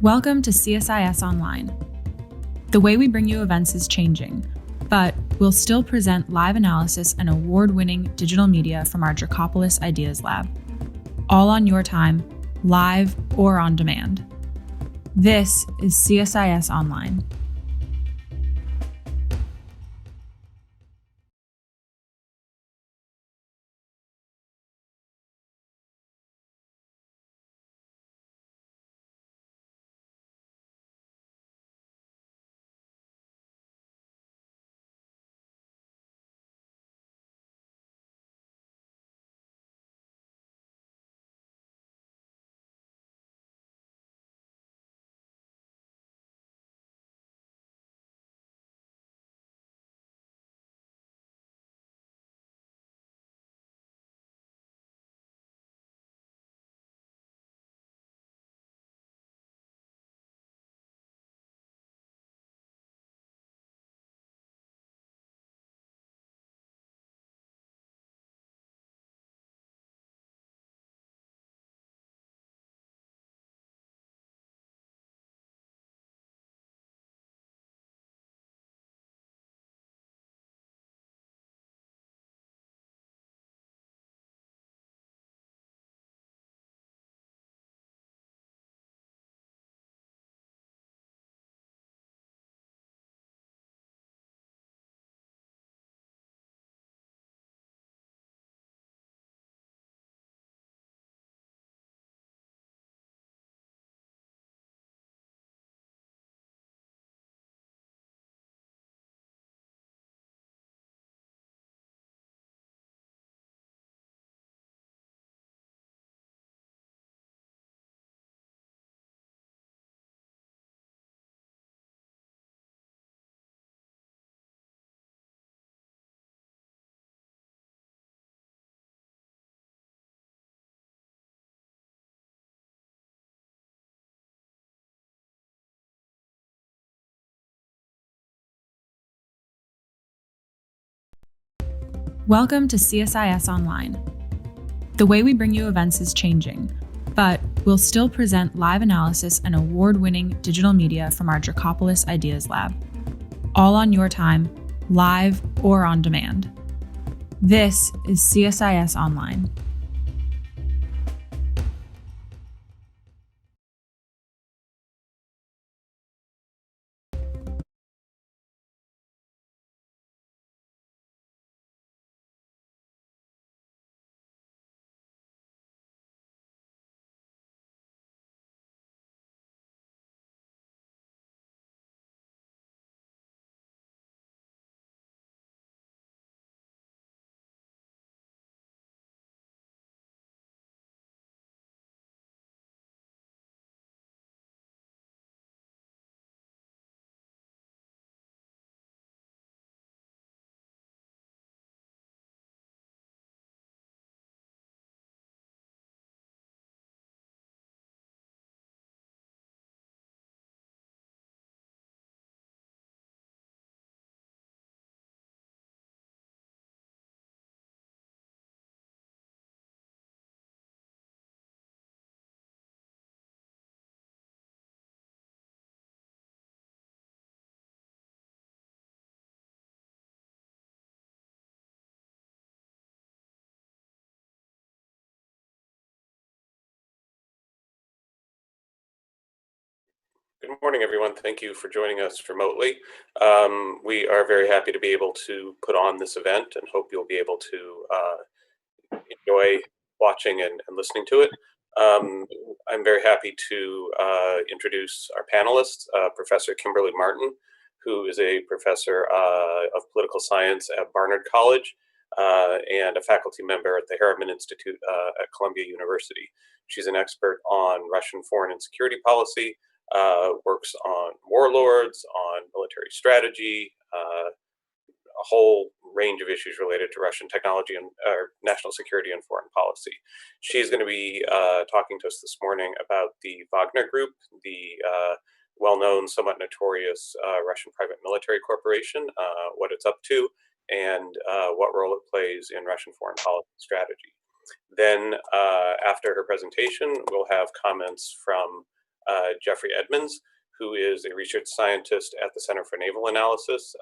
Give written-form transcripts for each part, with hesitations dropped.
Welcome to CSIS Online. The way we bring you events is changing, but we'll still present live analysis and award-winning digital media from our Dracopolis Ideas Lab. All on your time, live or on demand. This is CSIS Online. Welcome to CSIS Online. The way we bring you events is changing, but we'll still present live analysis and award-winning digital media from our Dracopolis Ideas Lab. All on your time, live or on demand. This is CSIS Online. Good morning, everyone. Thank you for joining us remotely. We are very happy to be able to put on this event and hope you'll be able to enjoy watching and listening to it. I'm very happy to introduce our panelists, Professor Kimberly Martin, who is a professor of political science at Barnard College and a faculty member at the Harriman Institute at Columbia University. She's an expert on Russian foreign and security policy, works on warlords, on military strategy, a whole range of issues related to Russian technology and national security and foreign policy. She's going to be talking to us this morning about the Wagner Group, the well-known, somewhat notorious Russian private military corporation, what it's up to, and what role it plays in Russian foreign policy strategy. Then after her presentation, we'll have comments from Jeffrey Edmonds, who is a research scientist at the Center for Naval Analysis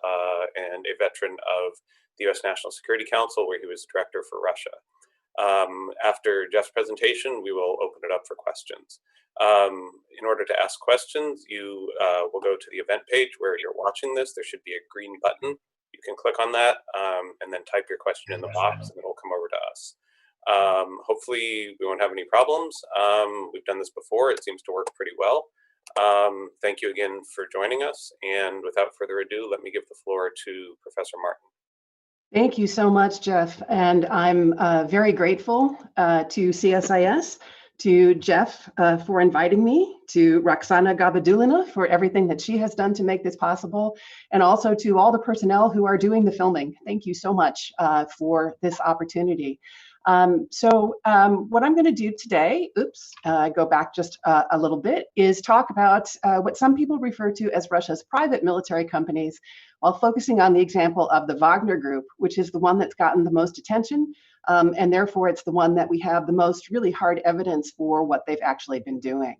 and a veteran of the U.S. National Security Council, where he was director for Russia. After Jeff's presentation, we will open it up for questions. In order to ask questions, you will go to the event page where you're watching this. There should be a green button. You can click on that and then type your question in the box, and it'll come over to us. Hopefully we won't have any problems. We've done this before. It seems to work pretty well. Thank you again for joining us. And without further ado, let me give the floor to Professor Martin. Thank you so much, Jeff. And I'm very grateful to CSIS, to Jeff for inviting me, to Roxana Gabadulina for everything that she has done to make this possible, and also to all the personnel who are doing the filming. Thank you so much for this opportunity. What I'm going to do today, go back just a little bit, is talk about what some people refer to as Russia's private military companies, while focusing on the example of the Wagner Group, which is the one that's gotten the most attention, and therefore it's the one that we have the most really hard evidence for what they've actually been doing.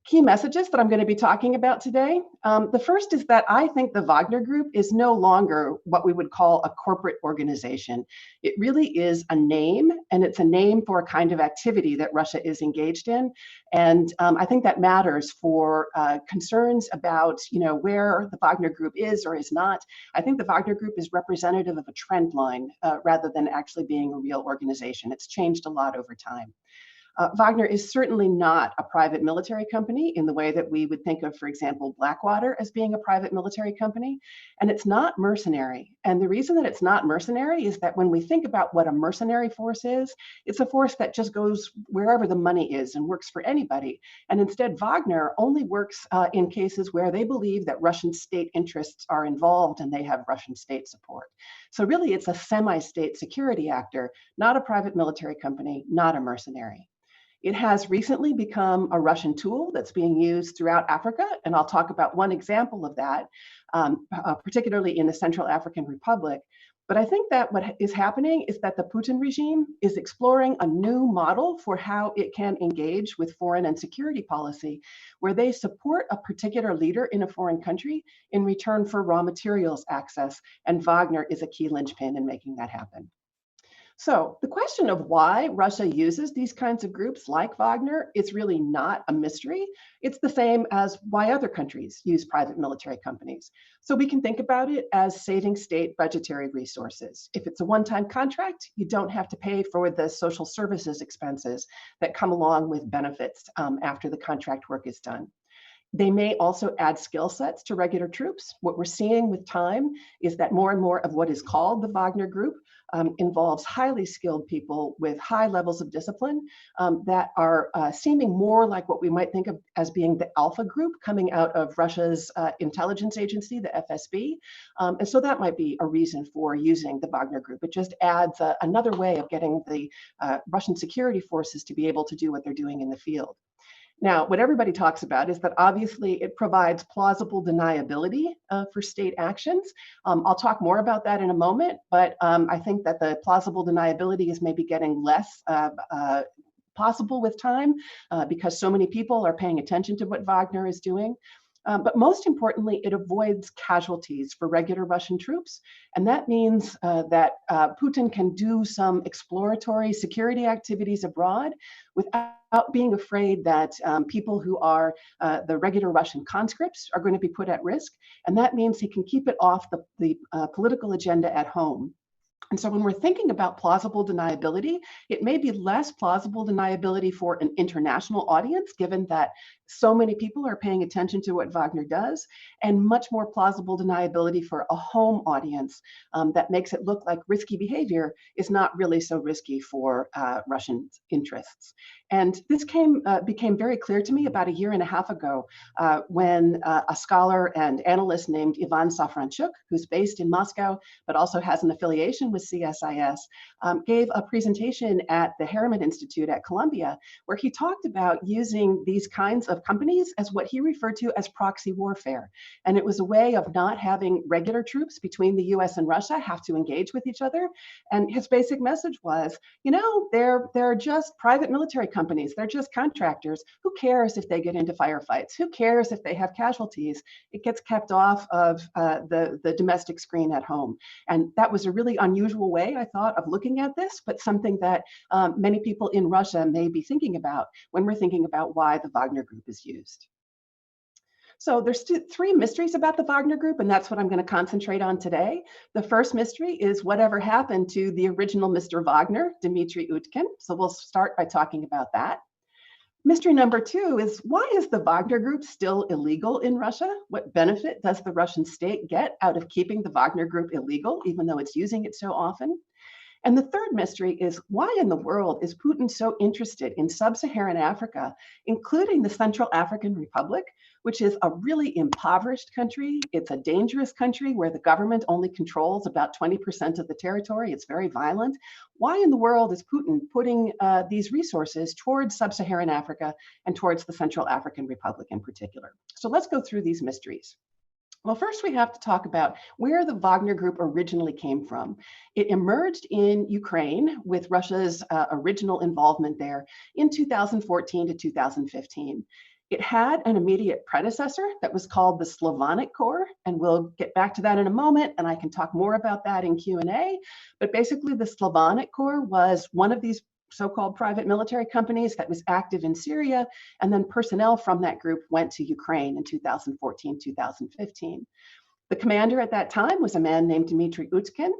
Key messages that I'm going to be talking about today. The first is that I think the Wagner Group is no longer what we would call a corporate organization. It really is a name, and it's a name for a kind of activity that Russia is engaged in. And I think that matters for concerns about, where the Wagner Group is or is not. I think the Wagner Group is representative of a trend line rather than actually being a real organization. It's changed a lot over time. Wagner is certainly not a private military company in the way that we would think of, for example, Blackwater as being a private military company, and it's not mercenary. And the reason that it's not mercenary is that when we think about what a mercenary force is, it's a force that just goes wherever the money is and works for anybody. And instead, Wagner only works in cases where they believe that Russian state interests are involved and they have Russian state support. So really, it's a semi-state security actor, not a private military company, not a mercenary. It has recently become a Russian tool that's being used throughout Africa, and I'll talk about one example of that, particularly in the Central African Republic. But I think that what is happening is that the Putin regime is exploring a new model for how it can engage with foreign and security policy, where they support a particular leader in a foreign country in return for raw materials access, and Wagner is a key linchpin in making that happen. So the question of why Russia uses these kinds of groups like Wagner is really not a mystery. It's the same as why other countries use private military companies. So we can think about it as saving state budgetary resources. If it's a one-time contract, you don't have to pay for the social services expenses that come along with benefits after the contract work is done. They may also add skill sets to regular troops. What we're seeing with time is that more and more of what is called the Wagner Group involves highly skilled people with high levels of discipline that are seeming more like what we might think of as being the Alpha Group coming out of Russia's intelligence agency, the FSB. And so that might be a reason for using the Wagner Group. It just adds another way of getting the Russian security forces to be able to do what they're doing in the field. Now, what everybody talks about is that obviously it provides plausible deniability for state actions. I'll talk more about that in a moment, but I think that the plausible deniability is maybe getting less possible with time because so many people are paying attention to what Wagner is doing. But most importantly, it avoids casualties for regular Russian troops. And that means that Putin can do some exploratory security activities abroad without being afraid that people who are the regular Russian conscripts are going to be put at risk. And that means he can keep it off the political agenda at home. And so when we're thinking about plausible deniability, it may be less plausible deniability for an international audience, given that so many people are paying attention to what Wagner does, and much more plausible deniability for a home audience that makes it look like risky behavior is not really so risky for Russian interests. And this became very clear to me about a year and a half ago when a scholar and analyst named Ivan Safranchuk, who's based in Moscow, but also has an affiliation with CSIS, gave a presentation at the Harriman Institute at Columbia, where he talked about using these kinds of of companies as what he referred to as proxy warfare. And it was a way of not having regular troops between the US and Russia have to engage with each other. And his basic message was, you know, they're just private military companies. They're just contractors. Who cares if they get into firefights? Who cares if they have casualties? It gets kept off of the domestic screen at home. And that was a really unusual way, I thought, of looking at this, but something that many people in Russia may be thinking about when we're thinking about why the Wagner Group is used. So there's three mysteries about the Wagner Group, and that's what I'm going to concentrate on today. The first mystery is whatever happened to the original Mr. Wagner, Dmitry Utkin. So we'll start by talking about that. Mystery number two is, why is the Wagner Group still illegal in Russia? What benefit does the Russian state get out of keeping the Wagner Group illegal, even though it's using it so often? And the third mystery is, why in the world is Putin so interested in sub-Saharan Africa, including the Central African Republic, which is a really impoverished country? It's a dangerous country where the government only controls about 20% of the territory. It's very violent. Why in the world is Putin putting these resources towards sub-Saharan Africa and towards the Central African Republic in particular? So let's go through these mysteries. Well, first we have to talk about where the Wagner Group originally came from. It emerged in Ukraine with Russia's original involvement there in 2014 to 2015. It had an immediate predecessor that was called the Slavonic Core, and we'll get back to that in a moment, and I can talk more about that in Q&A. But basically, the Slavonic Corps was one of these so-called private military companies that was active in Syria, and then personnel from that group went to Ukraine in 2014, 2015. The commander at that time was a man named Dmitry Utkin.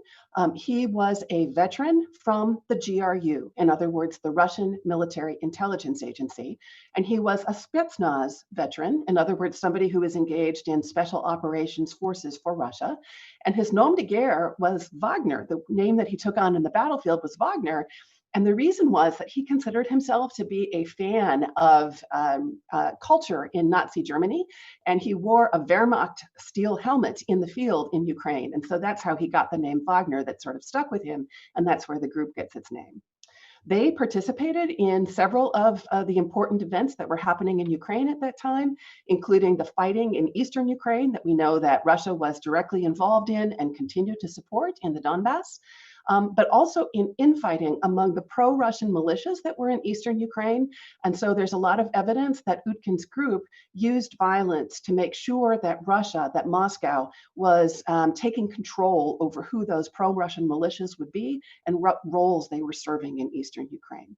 He was a veteran from the GRU, in other words, the Russian Military Intelligence Agency, and he was a Spetsnaz veteran, in other words, somebody who was engaged in special operations forces for Russia. And his nom de guerre was Wagner. The name that he took on in the battlefield was Wagner. And the reason was that he considered himself to be a fan of culture in Nazi Germany, and he wore a Wehrmacht steel helmet in the field in Ukraine. And so that's how he got the name Wagner that sort of stuck with him, and that's where the group gets its name. They participated in several of the important events that were happening in Ukraine at that time, including the fighting in eastern Ukraine that we know that Russia was directly involved in and continued to support in the Donbass. But also in infighting among the pro-Russian militias that were in eastern Ukraine. And so there's a lot of evidence that Utkin's group used violence to make sure that Russia, that Moscow, was taking control over who those pro-Russian militias would be and what roles they were serving in eastern Ukraine.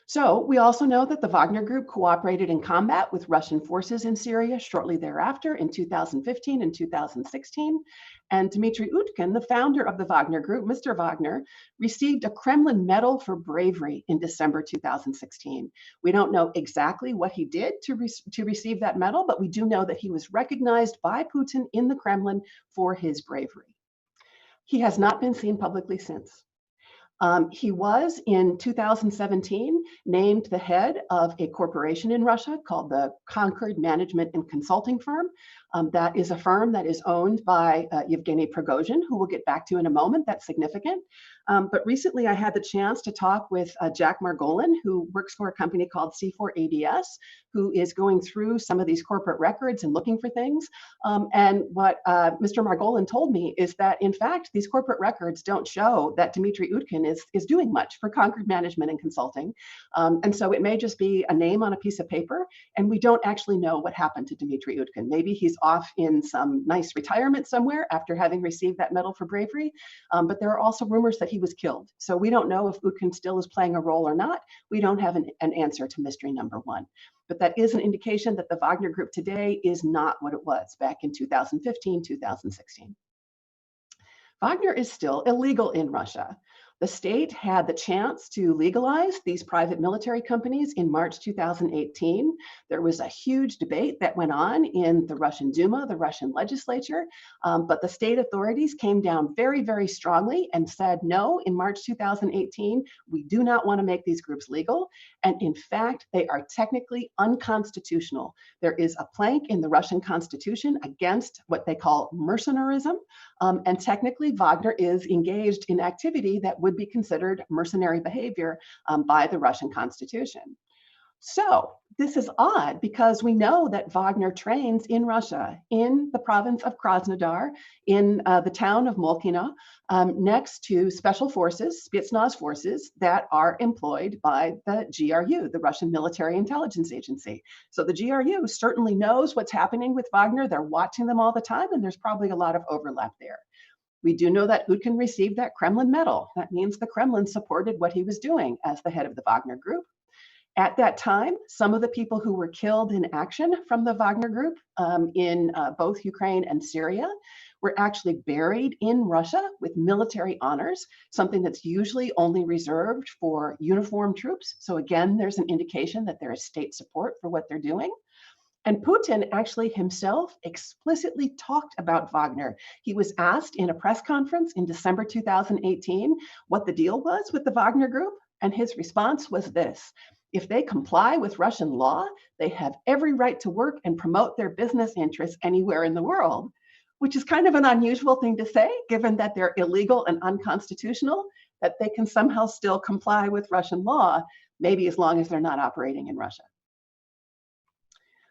So we also know that the Wagner Group cooperated in combat with Russian forces in Syria shortly thereafter in 2015 and 2016. And Dmitry Utkin, the founder of the Wagner Group, Mr. Wagner, received a Kremlin Medal for Bravery in December 2016. We don't know exactly what he did to receive that medal, but we do know that he was recognized by Putin in the Kremlin for his bravery. He has not been seen publicly since. He was, in 2017, named the head of a corporation in Russia called the Concord Management and Consulting Firm. That is a firm that is owned by Yevgeny Prigozhin, who we'll get back to in a moment. That's significant. But recently I had the chance to talk with Jack Margolin, who works for a company called C4ADS, who is going through some of these corporate records and looking for things. And what Mr. Margolin told me is that, in fact, these corporate records don't show that Dmitry Utkin is doing much for Concord Management and Consulting. And so it may just be a name on a piece of paper, and we don't actually know what happened to Dmitry Utkin. Maybe he's off in some nice retirement somewhere after having received that medal for bravery. But there are also rumors that he was killed. So we don't know if Utkin still is playing a role or not. We don't have an answer to mystery number one. But that is an indication that the Wagner Group today is not what it was back in 2015, 2016. Wagner is still illegal in Russia. The state had the chance to legalize these private military companies in March 2018. There was a huge debate that went on in the Russian Duma, the Russian legislature, but the state authorities came down very, very strongly and said, no, in March 2018, we do not want to make these groups legal. And in fact, they are technically unconstitutional. There is a plank in the Russian constitution against what they call mercenarism. And technically, Wagner is engaged in activity that would be considered mercenary behavior by the Russian constitution. So this is odd because we know that Wagner trains in Russia, in the province of Krasnodar, in the town of Molkina, next to special forces, Spetsnaz forces that are employed by the GRU, the Russian Military Intelligence Agency. So the GRU certainly knows what's happening with Wagner. They're watching them all the time, and there's probably a lot of overlap there. We do know that Putin received that Kremlin medal. That means the Kremlin supported what he was doing as the head of the Wagner Group. At that time, some of the people who were killed in action from the Wagner Group in both Ukraine and Syria were actually buried in Russia with military honors, something that's usually only reserved for uniformed troops. So again, there's an indication that there is state support for what they're doing. And Putin actually himself explicitly talked about Wagner. He was asked in a press conference in December 2018 what the deal was with the Wagner Group, and his response was this: if they comply with Russian law, they have every right to work and promote their business interests anywhere in the world, which is kind of an unusual thing to say, given that they're illegal and unconstitutional, that they can somehow still comply with Russian law, maybe as long as they're not operating in Russia.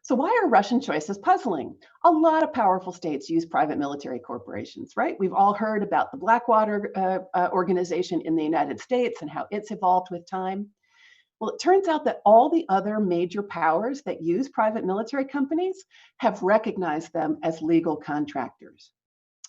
So why are Russian choices puzzling? A lot of powerful states use private military corporations, right? We've all heard about the Blackwater organization in the United States and how it's evolved with time. Well, it turns out that all the other major powers that use private military companies have recognized them as legal contractors.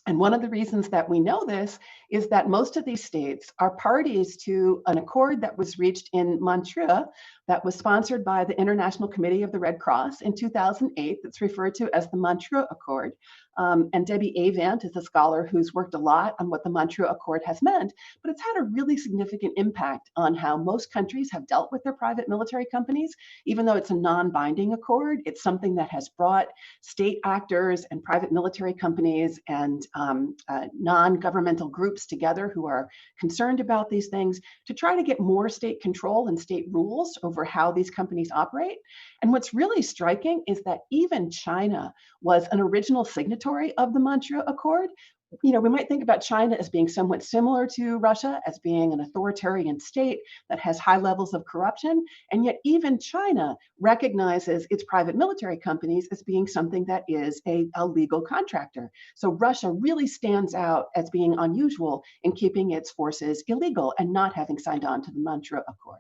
And one of the reasons that we know this is that most of these states are parties to an accord that was reached in Montreux that was sponsored by the International Committee of the Red Cross in 2008, that's referred to as the Montreux Accord. And Debbie Avant is a scholar who's worked a lot on what the Montreux Accord has meant, but it's had a really significant impact on how most countries have dealt with their private military companies. Even though it's a non-binding accord, it's something that has brought state actors and private military companies and non-governmental groups together who are concerned about these things to try to get more state control and state rules over how these companies operate. And what's really striking is that even China was an original signatory of the Montreux Accord. You know, we might think about China as being somewhat similar to Russia, as being an authoritarian state that has high levels of corruption. And yet even China recognizes its private military companies as being something that is a legal contractor. So Russia really stands out as being unusual in keeping its forces illegal and not having signed on to the Montreux Accord.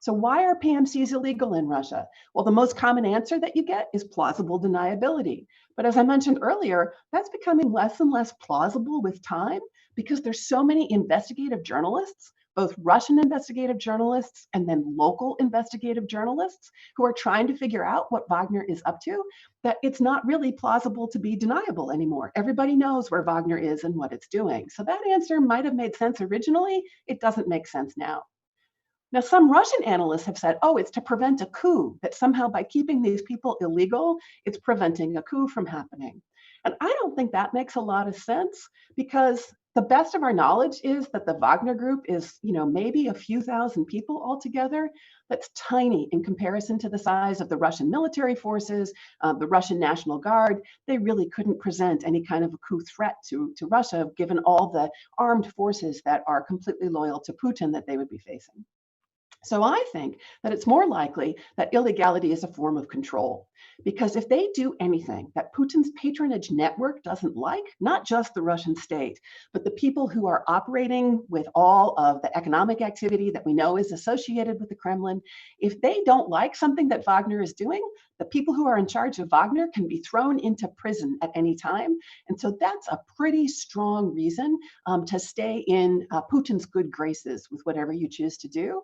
So why are PMCs illegal in Russia? Well, the most common answer that you get is plausible deniability. But as I mentioned earlier, that's becoming less and less plausible with time because there's so many investigative journalists, both Russian investigative journalists and then local investigative journalists who are trying to figure out what Wagner is up to, that it's not really plausible to be deniable anymore. Everybody knows where Wagner is and what it's doing. So that answer might have made sense originally. It doesn't make sense now. Now, some Russian analysts have said, oh, it's to prevent a coup, that somehow by keeping these people illegal, it's preventing a coup from happening. And I don't think that makes a lot of sense because the best of our knowledge is that the Wagner Group is, maybe a few thousand people altogether. That's tiny in comparison to the size of the Russian military forces, the Russian National Guard. They really couldn't present any kind of a coup threat to Russia, given all the armed forces that are completely loyal to Putin that they would be facing. So I think that it's more likely that illegality is a form of control, because if they do anything that Putin's patronage network doesn't like, not just the Russian state, but the people who are operating with all of the economic activity that we know is associated with the Kremlin, if they don't like something that Wagner is doing, the people who are in charge of Wagner can be thrown into prison at any time. And so that's a pretty strong reason to stay in Putin's good graces with whatever you choose to do.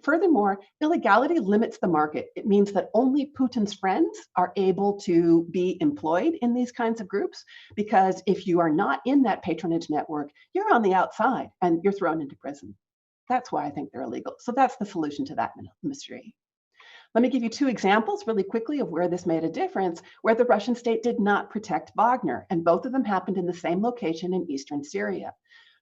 Furthermore, illegality limits the market. It means that only Putin's friends are able to be employed in these kinds of groups, because if you are not in that patronage network, you're on the outside and you're thrown into prison. That's why I think they're illegal. So that's the solution to that mystery. Let me give you two examples really quickly of where this made a difference, where the Russian state did not protect Wagner, and both of them happened in the same location in eastern Syria.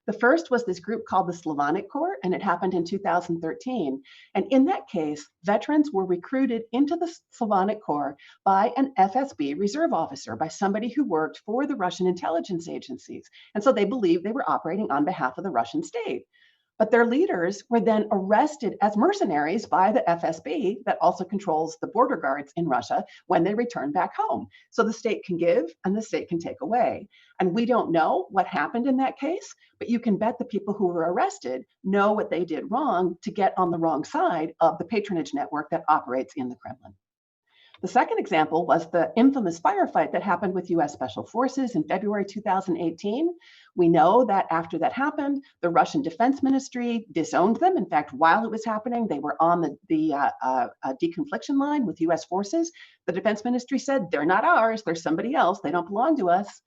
The first was this group called the Slavonic Core, and it happened in 2013. And in that case, veterans were recruited into the Slavonic Corps by an FSB reserve officer, by somebody who worked for the Russian intelligence agencies. And so they believed they were operating on behalf of the Russian state. But their leaders were then arrested as mercenaries by the FSB that also controls the border guards in Russia when they return back home. So the state can give and the state can take away. And we don't know what happened in that case, but you can bet the people who were arrested know what they did wrong to get on the wrong side of the patronage network that operates in the Kremlin. The second example was the infamous firefight that happened with US Special Forces in February 2018. We know that after that happened, the Russian Defense Ministry disowned them. In fact, while it was happening, they were on the deconfliction line with US forces. The Defense Ministry said, they're not ours, they're somebody else, they don't belong to us.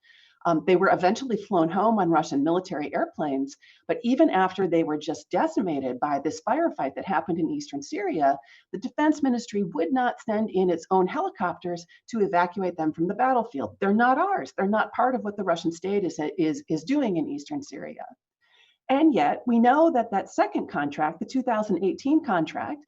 They were eventually flown home on Russian military airplanes, but even after they were just decimated by this firefight that happened in eastern Syria, the Defense Ministry would not send in its own helicopters to evacuate them from the battlefield. They're not ours. They're not part of what the Russian state is doing in eastern Syria. And yet we know that that second contract, the 2018 contract,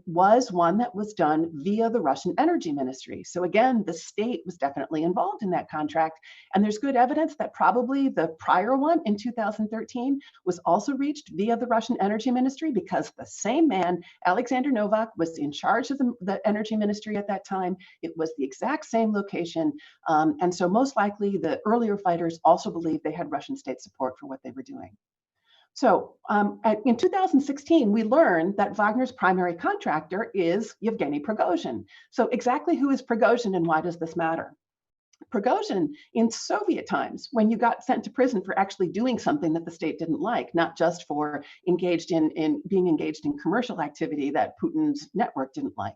was one that was done via the Russian Energy Ministry. So again, the state was definitely involved in that contract. And there's good evidence that probably the prior one in 2013 was also reached via the Russian Energy Ministry, because the same man, Alexander Novak, was in charge of the Energy Ministry at that time. It was the exact same location. And so most likely the earlier fighters also believed they had Russian state support for what they were doing. So in 2016, we learned that Wagner's primary contractor is Yevgeny Prigozhin. So exactly who is Prigozhin and why does this matter? Prigozhin, in Soviet times, when you got sent to prison for actually doing something that the state didn't like, not just for being engaged in commercial activity that Putin's network didn't like.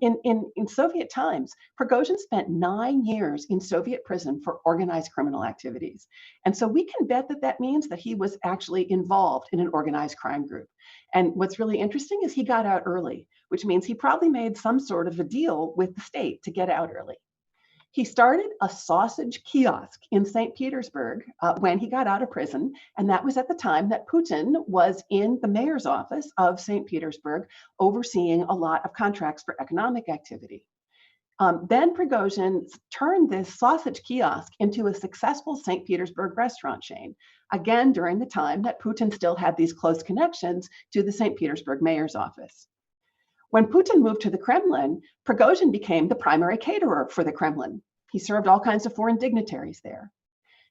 In Soviet times, Prigozhin spent 9 years in Soviet prison for organized criminal activities. And so we can bet that that means that he was actually involved in an organized crime group. And what's really interesting is he got out early, which means he probably made some sort of a deal with the state to get out early. He started a sausage kiosk in St. Petersburg when he got out of prison. And that was at the time that Putin was in the mayor's office of St. Petersburg, overseeing a lot of contracts for economic activity. Then Prigozhin turned this sausage kiosk into a successful St. Petersburg restaurant chain, again, during the time that Putin still had these close connections to the St. Petersburg mayor's office. When Putin moved to the Kremlin, Prigozhin became the primary caterer for the Kremlin. He served all kinds of foreign dignitaries there.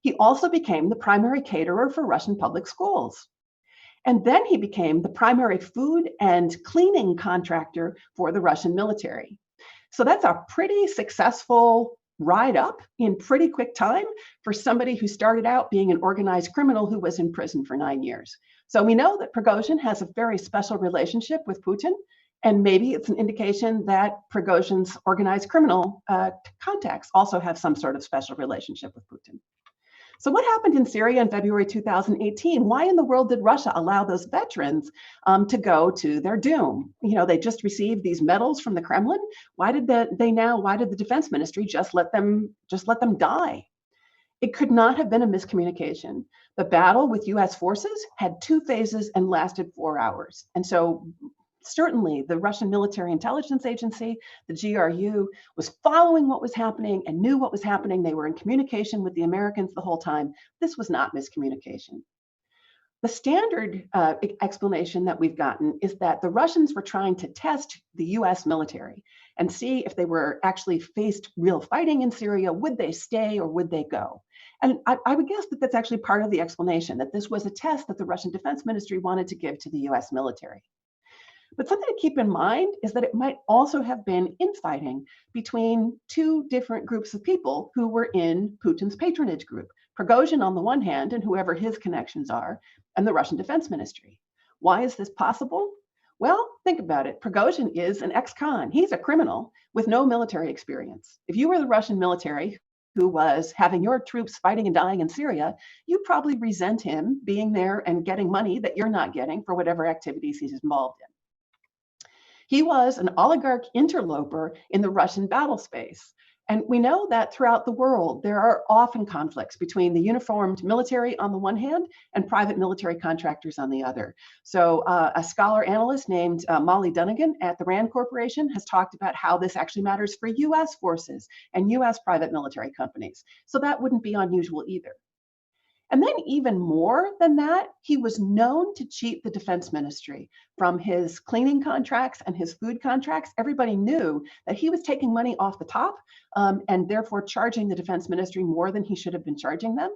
He also became the primary caterer for Russian public schools. And then he became the primary food and cleaning contractor for the Russian military. So that's a pretty successful ride up in pretty quick time for somebody who started out being an organized criminal who was in prison for 9 years. So we know that Prigozhin has a very special relationship with Putin. And maybe it's an indication that Prigozhin's organized criminal contacts also have some sort of special relationship with Putin. So what happened in Syria in February 2018? Why in the world did Russia allow those veterans to go to their doom? You know, they just received these medals from the Kremlin. Why did the Defense Ministry just let them die? It could not have been a miscommunication. The battle with US forces had 2 phases and lasted 4 hours. And so certainly the Russian Military Intelligence Agency, the GRU, was following what was happening and knew what was happening. They were in communication with the Americans the whole time. This was not miscommunication. The standard explanation that we've gotten is that the Russians were trying to test the US military and see if they were actually faced real fighting in Syria, would they stay or would they go? And I would guess that that's actually part of the explanation, that this was a test that the Russian Defense Ministry wanted to give to the US military. But something to keep in mind is that it might also have been infighting between 2 different groups of people who were in Putin's patronage group, Prigozhin on the one hand, and whoever his connections are, and the Russian Defense Ministry. Why is this possible? Well, think about it. Prigozhin is an ex-con. He's a criminal with no military experience. If you were the Russian military who was having your troops fighting and dying in Syria, you probably resent him being there and getting money that you're not getting for whatever activities he's involved in. He was an oligarch interloper in the Russian battle space. And we know that throughout the world, there are often conflicts between the uniformed military on the one hand and private military contractors on the other. So a scholar analyst named Molly Dunnigan at the RAND Corporation has talked about how this actually matters for US forces and US private military companies. So that wouldn't be unusual either. And then even more than that, he was known to cheat the defense ministry from his cleaning contracts and his food contracts. Everybody knew that he was taking money off the top and therefore charging the defense ministry more than he should have been charging them.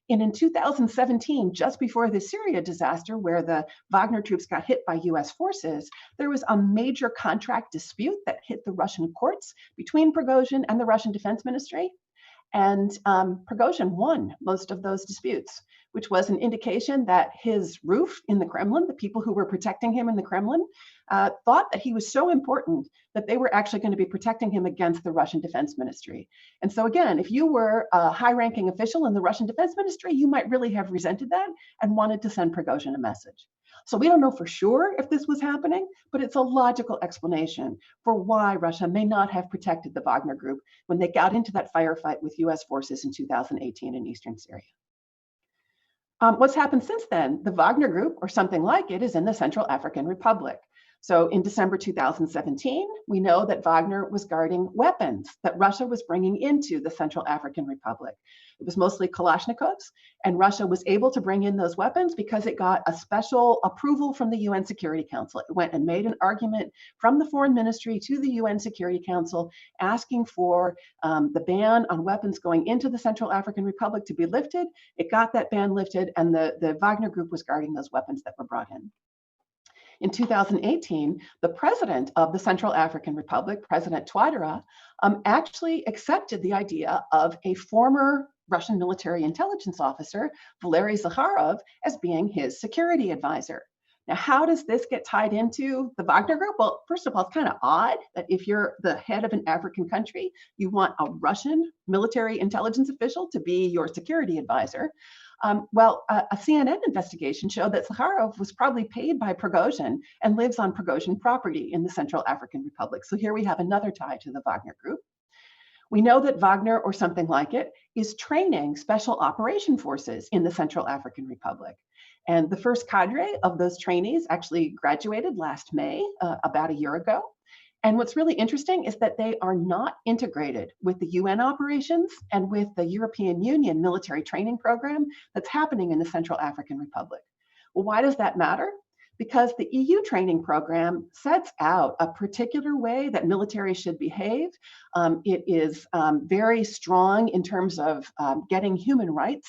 And in 2017, just before the Syria disaster, where the Wagner troops got hit by US forces, there was a major contract dispute that hit the Russian courts between Prigozhin and the Russian Defense Ministry. And Prigozhin won most of those disputes, which was an indication that his roof in the Kremlin, the people who were protecting him in the Kremlin, thought that he was so important that they were actually going to be protecting him against the Russian Defense Ministry. And so again, if you were a high-ranking official in the Russian Defense Ministry, you might really have resented that and wanted to send Prigozhin a message. So we don't know for sure if this was happening, but it's a logical explanation for why Russia may not have protected the Wagner Group when they got into that firefight with US forces in 2018 in eastern Syria. What's happened since then? The Wagner Group, or something like it, is in the Central African Republic. So in December 2017, we know that Wagner was guarding weapons that Russia was bringing into the Central African Republic. It was mostly Kalashnikovs, and Russia was able to bring in those weapons because it got a special approval from the UN Security Council. It went and made an argument from the Foreign Ministry to the UN Security Council asking for the ban on weapons going into the Central African Republic to be lifted. It got that ban lifted, and the Wagner Group was guarding those weapons that were brought in. In 2018, the president of the Central African Republic, President Touadéra, actually accepted the idea of a former Russian military intelligence officer, Valery Zakharov, as being his security advisor. Now, how does this get tied into the Wagner Group? Well, first of all, it's kind of odd that if you're the head of an African country, you want a Russian military intelligence official to be your security advisor. A CNN investigation showed that Zakharov was probably paid by Prigozhin and lives on Prigozhin property in the Central African Republic. So here we have another tie to the Wagner Group. We know that Wagner, or something like it, is training special operation forces in the Central African Republic. And the first cadre of those trainees actually graduated last May, about a year ago. And what's really interesting is that they are not integrated with the UN operations and with the European Union military training program that's happening in the Central African Republic. Well, why does that matter? Because the EU training program sets out a particular way that military should behave. It is very strong in terms of getting human rights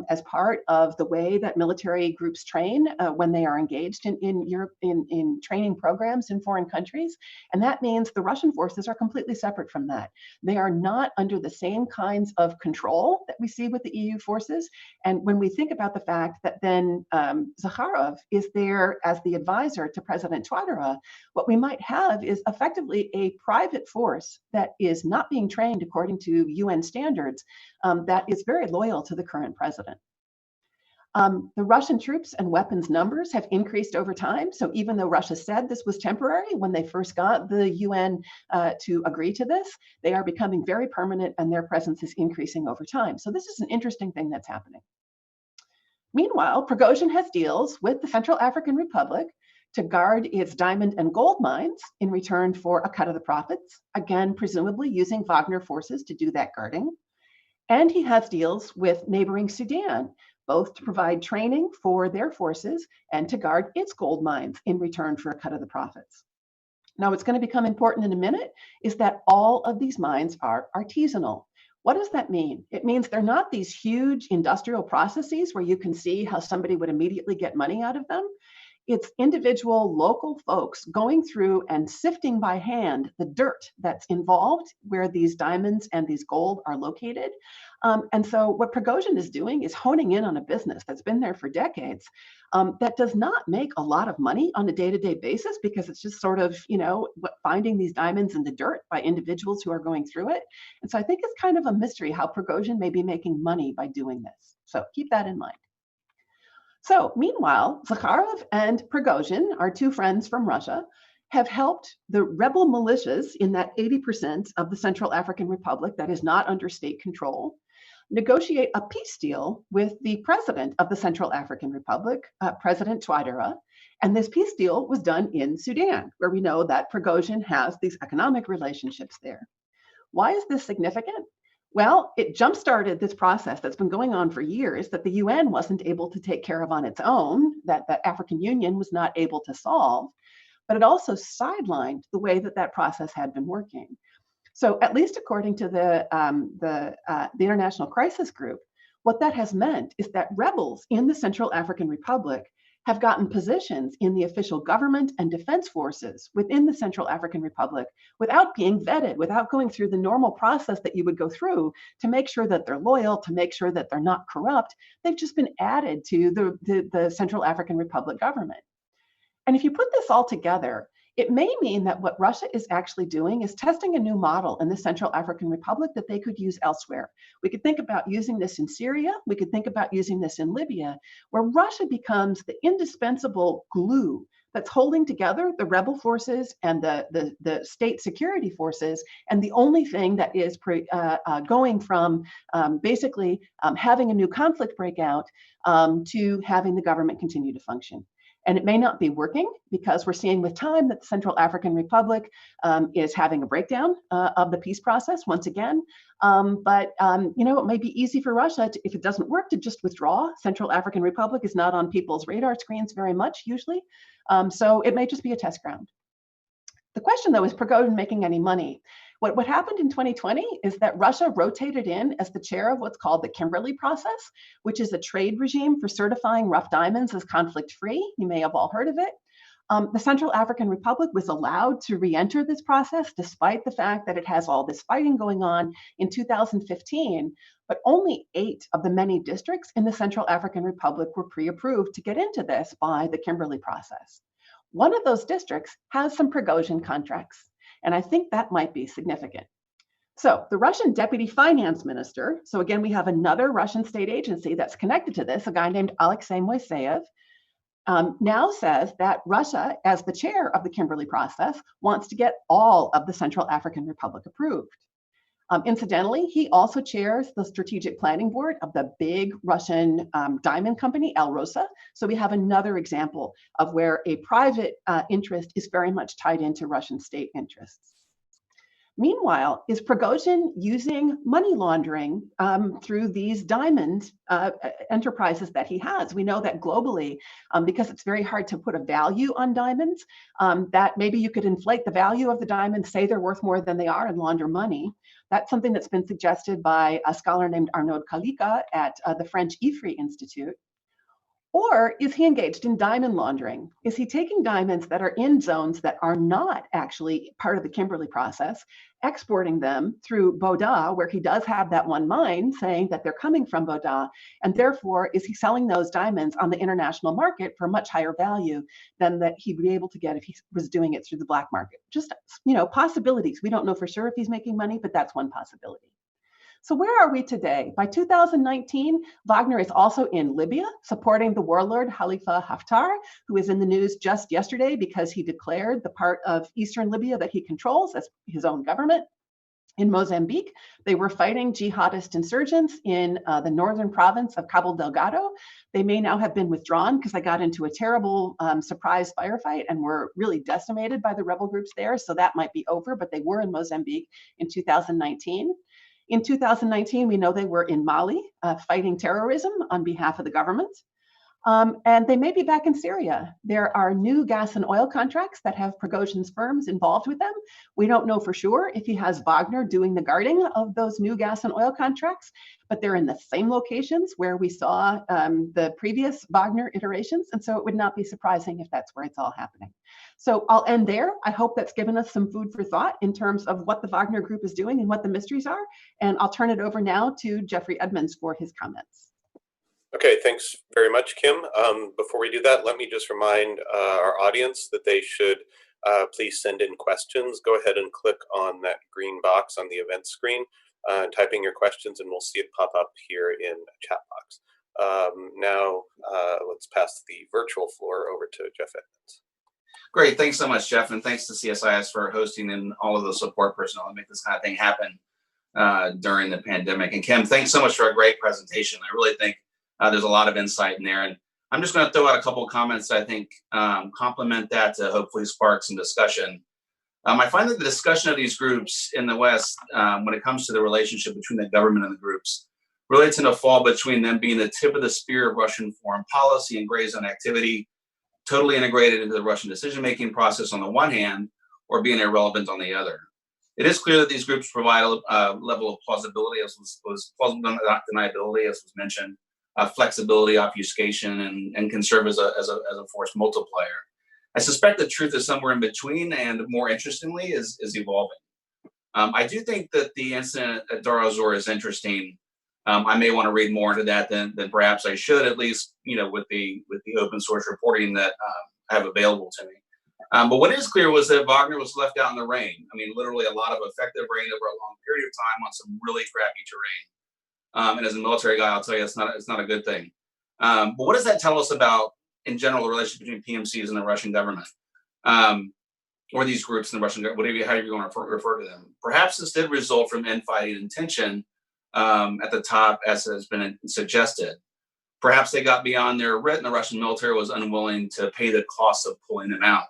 as part of the way that military groups train when they are engaged in training programs in foreign countries. And that means the Russian forces are completely separate from that. They are not under the same kinds of control that we see with the EU forces. And when we think about the fact that then Zakharov is there as the advisor to President Touadéra, what we might have is effectively a private force that is not being trained according to UN standards that is very loyal to the current president. The Russian troops and weapons numbers have increased over time. So even though Russia said this was temporary when they first got the UN to agree to this, they are becoming very permanent and their presence is increasing over time. So this is an interesting thing that's happening. Meanwhile, Prigozhin has deals with the Central African Republic to guard its diamond and gold mines in return for a cut of the profits, again, presumably using Wagner forces to do that guarding. And he has deals with neighboring Sudan, both to provide training for their forces and to guard its gold mines in return for a cut of the profits. Now, what's going to become important in a minute is that all of these mines are artisanal. What does that mean? It means they're not these huge industrial processes where you can see how somebody would immediately get money out of them. It's individual local folks going through and sifting by hand the dirt that's involved where these diamonds and these gold are located. And so what Prigozhin is doing is honing in on a business that's been there for decades that does not make a lot of money on a day-to-day basis because it's just sort of, finding these diamonds in the dirt by individuals who are going through it. And so I think it's kind of a mystery how Prigozhin may be making money by doing this. So keep that in mind. So meanwhile, Zakharov and Prigozhin, our two friends from Russia, have helped the rebel militias in that 80% of the Central African Republic that is not under state control negotiate a peace deal with the president of the Central African Republic, President Touadéra. And this peace deal was done in Sudan, where we know that Prigozhin has these economic relationships there. Why is this significant? Well, it jump-started this process that's been going on for years that the UN wasn't able to take care of on its own, that the African Union was not able to solve, but it also sidelined the way that that process had been working. So at least according to the International Crisis Group, what that has meant is that rebels in the Central African Republic have gotten positions in the official government and defense forces within the Central African Republic without being vetted, without going through the normal process that you would go through to make sure that they're loyal, to make sure that they're not corrupt. They've just been added to the Central African Republic government. And if you put this all together, it may mean that what Russia is actually doing is testing a new model in the Central African Republic that they could use elsewhere. We could think about using this in Syria. We could think about using this in Libya, where Russia becomes the indispensable glue that's holding together the rebel forces and the state security forces, and the only thing that is going from basically having a new conflict break out to having the government continue to function. And it may not be working because we're seeing with time that the Central African Republic is having a breakdown of the peace process once again. But it may be easy for Russia, if it doesn't work, to just withdraw. Central African Republic is not on people's radar screens very much usually. So it may just be a test ground. The question, though, is Prigozhin making any money? What happened in 2020 is that Russia rotated in as the chair of what's called the Kimberley process, which is a trade regime for certifying rough diamonds as conflict-free. You may have all heard of it. The Central African Republic was allowed to re-enter this process despite the fact that it has all this fighting going on in 2015, but only 8 of the many districts in the Central African Republic were pre-approved to get into this by the Kimberley process. One of those districts has some Prigozhin contracts. And I think that might be significant. So the Russian deputy finance minister, so again, we have another Russian state agency that's connected to this, a guy named Alexei Moiseev, now says that Russia, as the chair of the Kimberley process, wants to get all of the Central African Republic approved. Incidentally, he also chairs the strategic planning board of the big Russian diamond company, Alrosa. So we have another example of where a private interest is very much tied into Russian state interests. Meanwhile, is Prigozhin using money laundering through these diamond enterprises that he has? We know that globally, because it's very hard to put a value on diamonds, that maybe you could inflate the value of the diamonds, say they're worth more than they are, and launder money. That's something that's been suggested by a scholar named Arnaud Kalika at the French IFRI Institute. Or is he engaged in diamond laundering? Is he taking diamonds that are in zones that are not actually part of the Kimberley process, exporting them through Boda, where he does have that one mine, saying that they're coming from Boda, and therefore is he selling those diamonds on the international market for a much higher value than that he'd be able to get if he was doing it through the black market? Just, possibilities. We don't know for sure if he's making money, but that's one possibility. So where are we today? By 2019, Wagner is also in Libya, supporting the warlord Khalifa Haftar, who is in the news just yesterday because he declared the part of eastern Libya that he controls as his own government. In Mozambique, they were fighting jihadist insurgents in the northern province of Cabo Delgado. They may now have been withdrawn because they got into a terrible surprise firefight and were really decimated by the rebel groups there. So that might be over, but they were in Mozambique in 2019. In 2019, we know they were in Mali fighting terrorism on behalf of the government. And they may be back in Syria. There are new gas and oil contracts that have Prigozhin's firms involved with them. We don't know for sure if he has Wagner doing the guarding of those new gas and oil contracts, but they're in the same locations where we saw the previous Wagner iterations. And so it would not be surprising if that's where it's all happening. So I'll end there. I hope that's given us some food for thought in terms of what the Wagner Group is doing and what the mysteries are. And I'll turn it over now to Jeffrey Edmonds for his comments. Okay, thanks very much, Kim. Before we do that, let me just remind our audience that they should please send in questions. Go ahead and click on that green box on the event screen, type in your questions, and we'll see it pop up here in a chat box. Now, let's pass the virtual floor over to Jeff Edmonds. Great, thanks so much, Jeff, and thanks to CSIS for hosting and all of the support personnel that make this kind of thing happen during the pandemic. And Kim, thanks so much for a great presentation. I really think there's a lot of insight in there. And I'm just going to throw out a couple of comments that I think complement that to hopefully spark some discussion. I find that the discussion of these groups in the West, when it comes to the relationship between the government and the groups, really tend to fall between them being the tip of the spear of Russian foreign policy and gray zone activity, totally integrated into the Russian decision-making process on the one hand, or being irrelevant on the other. It is clear that these groups provide a level of plausibility, as was plausible deniability, as was mentioned, flexibility, obfuscation, and can serve as a force multiplier. I suspect the truth is somewhere in between, and more interestingly, is evolving. I do think that the incident at Dar al-Zor is interesting. I may want to read more into that than perhaps I should, at least with the open source reporting that I have available to me. But what is clear was that Wagner was left out in the rain. I mean, literally a lot of effective rain over a long period of time on some really crappy terrain. And as a military guy, I'll tell you, it's not a good thing. But what does that tell us about, in general, the relationship between PMCs and the Russian government, or these groups in the Russian government, however you want to refer to them? Perhaps this did result from infighting and tension at the top, as has been suggested. Perhaps they got beyond their writ, and the Russian military was unwilling to pay the cost of pulling them out.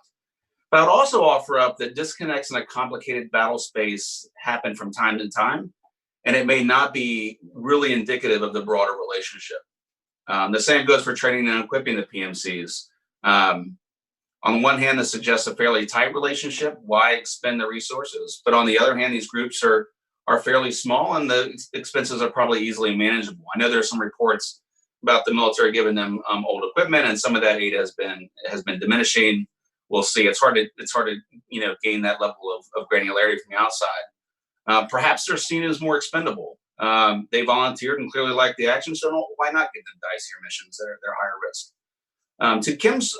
But I would also offer up that disconnects in a complicated battle space happen from time to time, and it may not be really indicative of the broader relationship. The same goes for training and equipping the PMCs. On the one hand, this suggests a fairly tight relationship. Why expend the resources? But on the other hand, these groups are fairly small, and the expenses are probably easily manageable. I know there are some reports about the military giving them old equipment, and some of that aid has been diminishing. We'll see. It's hard to gain that level of granularity from the outside. Perhaps they're seen as more expendable. They volunteered and clearly like the action, so why not give them dicier missions? They're higher risk. To Kim's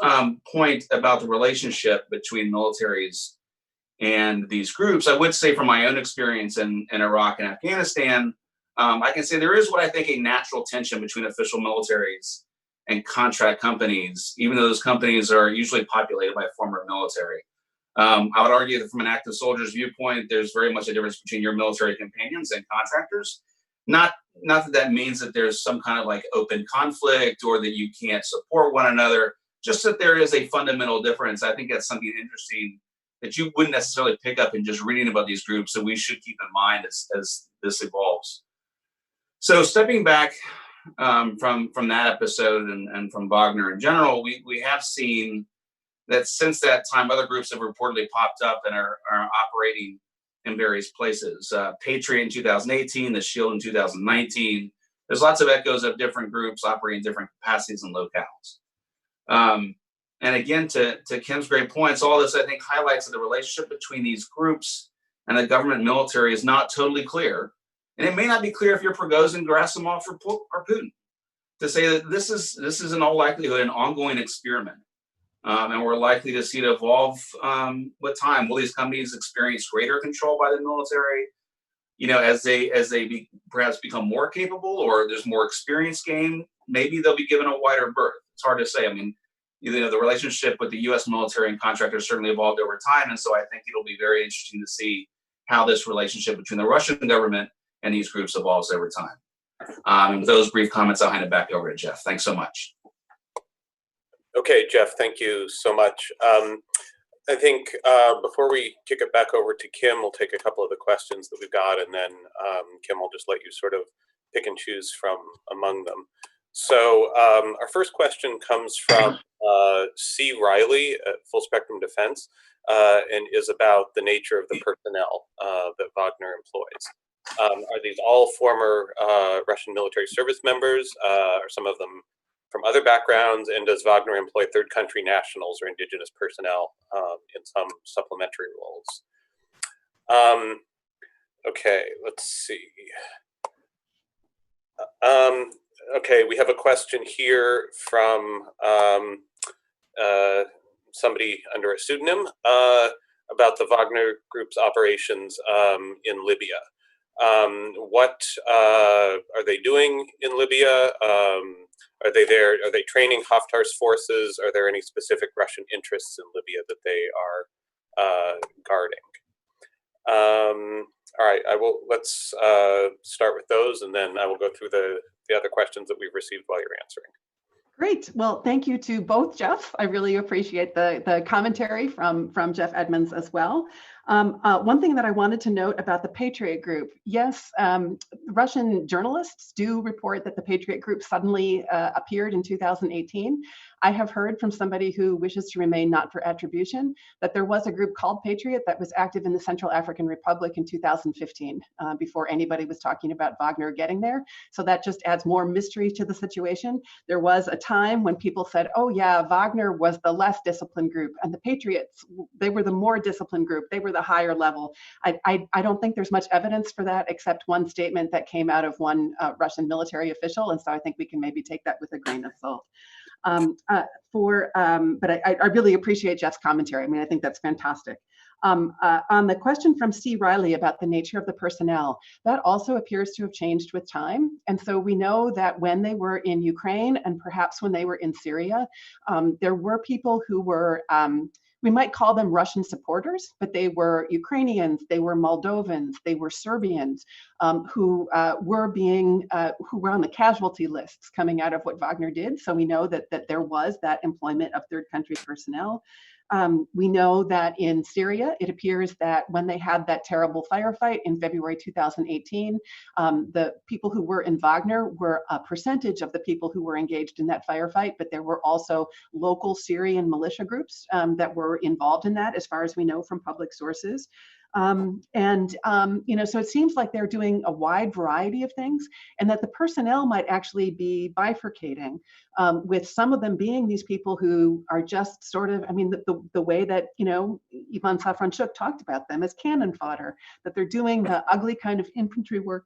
point about the relationship between militaries and these groups, I would say from my own experience in Iraq and Afghanistan, I can say there is what I think a natural tension between official militaries and contract companies, even though those companies are usually populated by former military. I would argue that from an active soldier's viewpoint, there's very much a difference between your military companions and contractors. Not that means that there's some kind of like open conflict or that you can't support one another, just that there is a fundamental difference. I think that's something interesting that you wouldn't necessarily pick up in just reading about these groups, that we should keep in mind as this evolves. So stepping back from that episode and from Wagner in general, we have seen that since that time, other groups have reportedly popped up and are operating in various places. Patriot in 2018, the Shield in 2019. There's lots of echoes of different groups operating in different capacities and locales. And again, to Kim's great points, all this, I think, highlights that the relationship between these groups and the government military is not totally clear. And it may not be clear if you're Prigozhin, Gerasimov, or Putin, to say that this is in all likelihood an ongoing experiment. And we're likely to see it evolve with time. Will these companies experience greater control by the military, as they perhaps become more capable, or there's more experience gained? Maybe they'll be given a wider berth. It's hard to say. I mean, the relationship with the U.S. military and contractors certainly evolved over time, and so I think it'll be very interesting to see how this relationship between the Russian government and these groups evolves over time. And with those brief comments, I'll hand it back over to Jeff. Thanks so much. Okay, Jeff, thank you so much. I think before we kick it back over to Kim, we'll take a couple of the questions that we've got, and then Kim will just let you sort of pick and choose from among them. So our first question comes from C. Riley at Full Spectrum Defense, and is about the nature of the personnel that Wagner employs. Are these all former Russian military service members? Are some of them from other backgrounds? And does Wagner employ third country nationals or indigenous personnel in some supplementary roles? Okay, let's see. Okay, we have a question here from somebody under a pseudonym about the Wagner Group's operations in Libya. What are they doing in Libya? Are they there? Are they training Haftar's forces? Are there any specific Russian interests in Libya that they are guarding? All right, let's start with those, and then I will go through the other questions that we've received while you're answering. Great. Well, thank you to both, Jeff. I really appreciate the commentary from Jeff Edmonds as well. One thing that I wanted to note about the Patriot Group, yes, Russian journalists do report that the Patriot Group suddenly appeared in 2018. I have heard from somebody who wishes to remain not for attribution that there was a group called Patriot that was active in the Central African Republic in 2015, before anybody was talking about Wagner getting there. So that just adds more mystery to the situation. There was a time when people said, oh yeah, Wagner was the less disciplined group, and the Patriots, they were the more disciplined group. They were the higher level. I don't think there's much evidence for that, except one statement that came out of one Russian military official. And so I think we can maybe take that with a grain of salt. But I really appreciate Jeff's commentary. I mean, I think that's fantastic. On the question from C. Riley about the nature of the personnel, that also appears to have changed with time. And so we know that when they were in Ukraine and perhaps when they were in Syria, there were people who were, we might call them Russian supporters, but they were Ukrainians, they were Moldovans, they were Serbians, who were on the casualty lists coming out of what Wagner did. So we know that there was that employment of third country personnel. We know that in Syria, it appears that when they had that terrible firefight in February 2018, the people who were in Wagner were a percentage of the people who were engaged in that firefight, but there were also local Syrian militia groups that were involved in that, as far as we know from public sources. So it seems like they're doing a wide variety of things, and that the personnel might actually be bifurcating, with some of them being these people who are just sort of, I mean, the way that, Ivan Safranchuk talked about them as cannon fodder, that they're doing the ugly kind of infantry work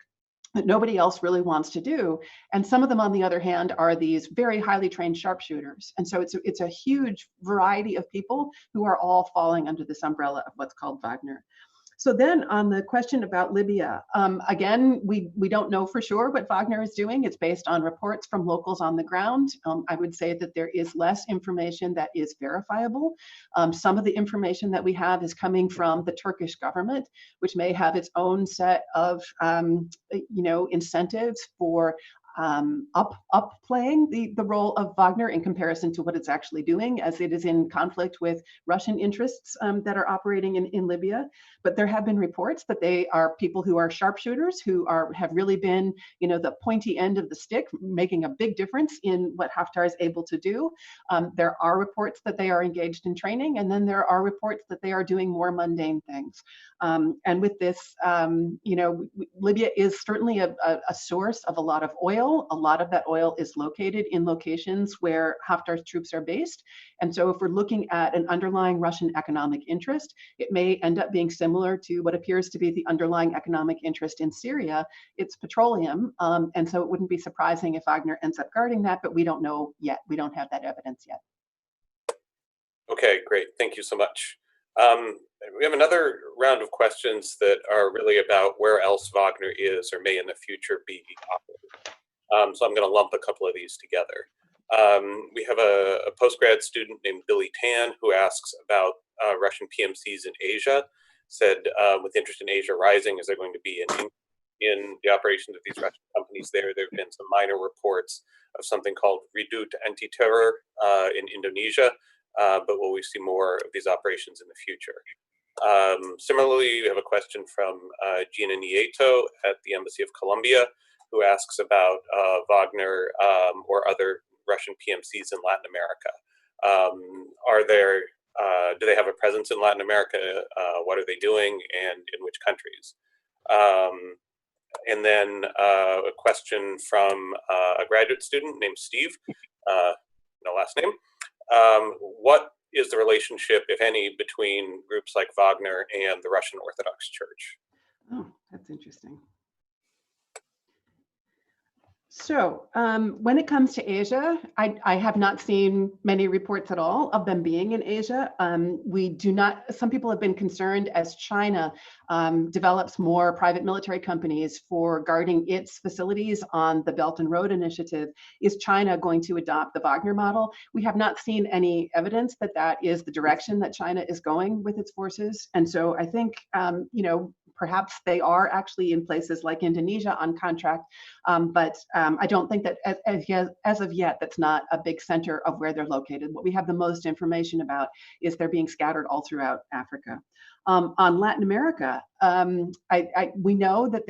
that nobody else really wants to do. And some of them, on the other hand, are these very highly trained sharpshooters. And so it's a huge variety of people who are all falling under this umbrella of what's called Wagner. So then on the question about Libya, again, we don't know for sure what Wagner is doing. It's based on reports from locals on the ground. I would say that there is less information that is verifiable. Some of the information that we have is coming from the Turkish government, which may have its own set of incentives for upplaying the role of Wagner in comparison to what it's actually doing, as it is in conflict with Russian interests that are operating in Libya. But there have been reports that they are people who are sharpshooters, who have really been, the pointy end of the stick, making a big difference in what Haftar is able to do. There are reports that they are engaged in training, and then there are reports that they are doing more mundane things. And with this, Libya is certainly a source of a lot of oil. A lot of that oil is located in locations where Haftar's troops are based. And so if we're looking at an underlying Russian economic interest, it may end up being similar to what appears to be the underlying economic interest in Syria. It's petroleum. And so it wouldn't be surprising if Wagner ends up guarding that, but we don't know yet. We don't have that evidence yet. Okay, great. Thank you so much. We have another round of questions that are really about where else Wagner is or may in the future be operating. So I'm going to lump a couple of these together. We have a postgrad student named Billy Tan who asks about Russian PMCs in Asia. Said, with interest in Asia rising, is there going to be in the operations of these Russian companies there? There have been some minor reports of something called Redut Anti-Terror in Indonesia, but will we see more of these operations in the future? Similarly, we have a question from Gina Nieto at the Embassy of Colombia, who asks about Wagner or other Russian PMCs in Latin America. Do they have a presence in Latin America? What are they doing, and in which countries? And then a question from a graduate student named Steve, no last name. What is the relationship, if any, between groups like Wagner and the Russian Orthodox Church? Oh, that's interesting. So when it comes to Asia, I have not seen many reports at all of them being in Asia. Some people have been concerned as China develops more private military companies for guarding its facilities on the Belt and Road Initiative. Is China going to adopt the Wagner model? We have not seen any evidence that that is the direction that China is going with its forces. And so I think, perhaps they are actually in places like Indonesia on contract, but I don't think that as of yet, that's not a big center of where they're located. What we have the most information about is they're being scattered all throughout Africa. On Latin America, we know that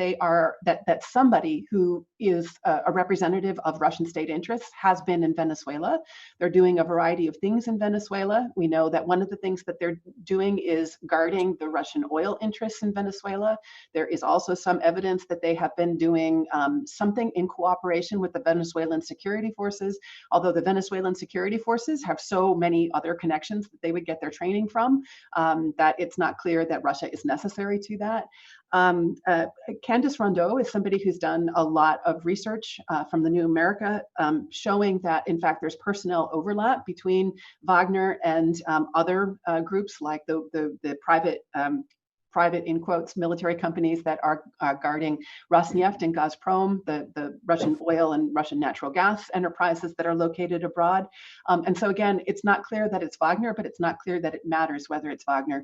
that somebody who is a representative of Russian state interests has been in Venezuela. They're doing a variety of things in Venezuela. We know that one of the things that they're doing is guarding the Russian oil interests in Venezuela. There is also some evidence that they have been doing something in cooperation with the Venezuelan security forces, although the Venezuelan security forces have so many other connections that they would get their training from, that it's not clear that Russia is necessary to that. Candice Rondeau is somebody who's done a lot of research from the New America, showing that, in fact, there's personnel overlap between Wagner and other groups like the private, in quotes, military companies that are guarding Rosneft and Gazprom, the Russian oil and Russian natural gas enterprises that are located abroad. And so again, it's not clear that it's Wagner, but it's not clear that it matters whether it's Wagner.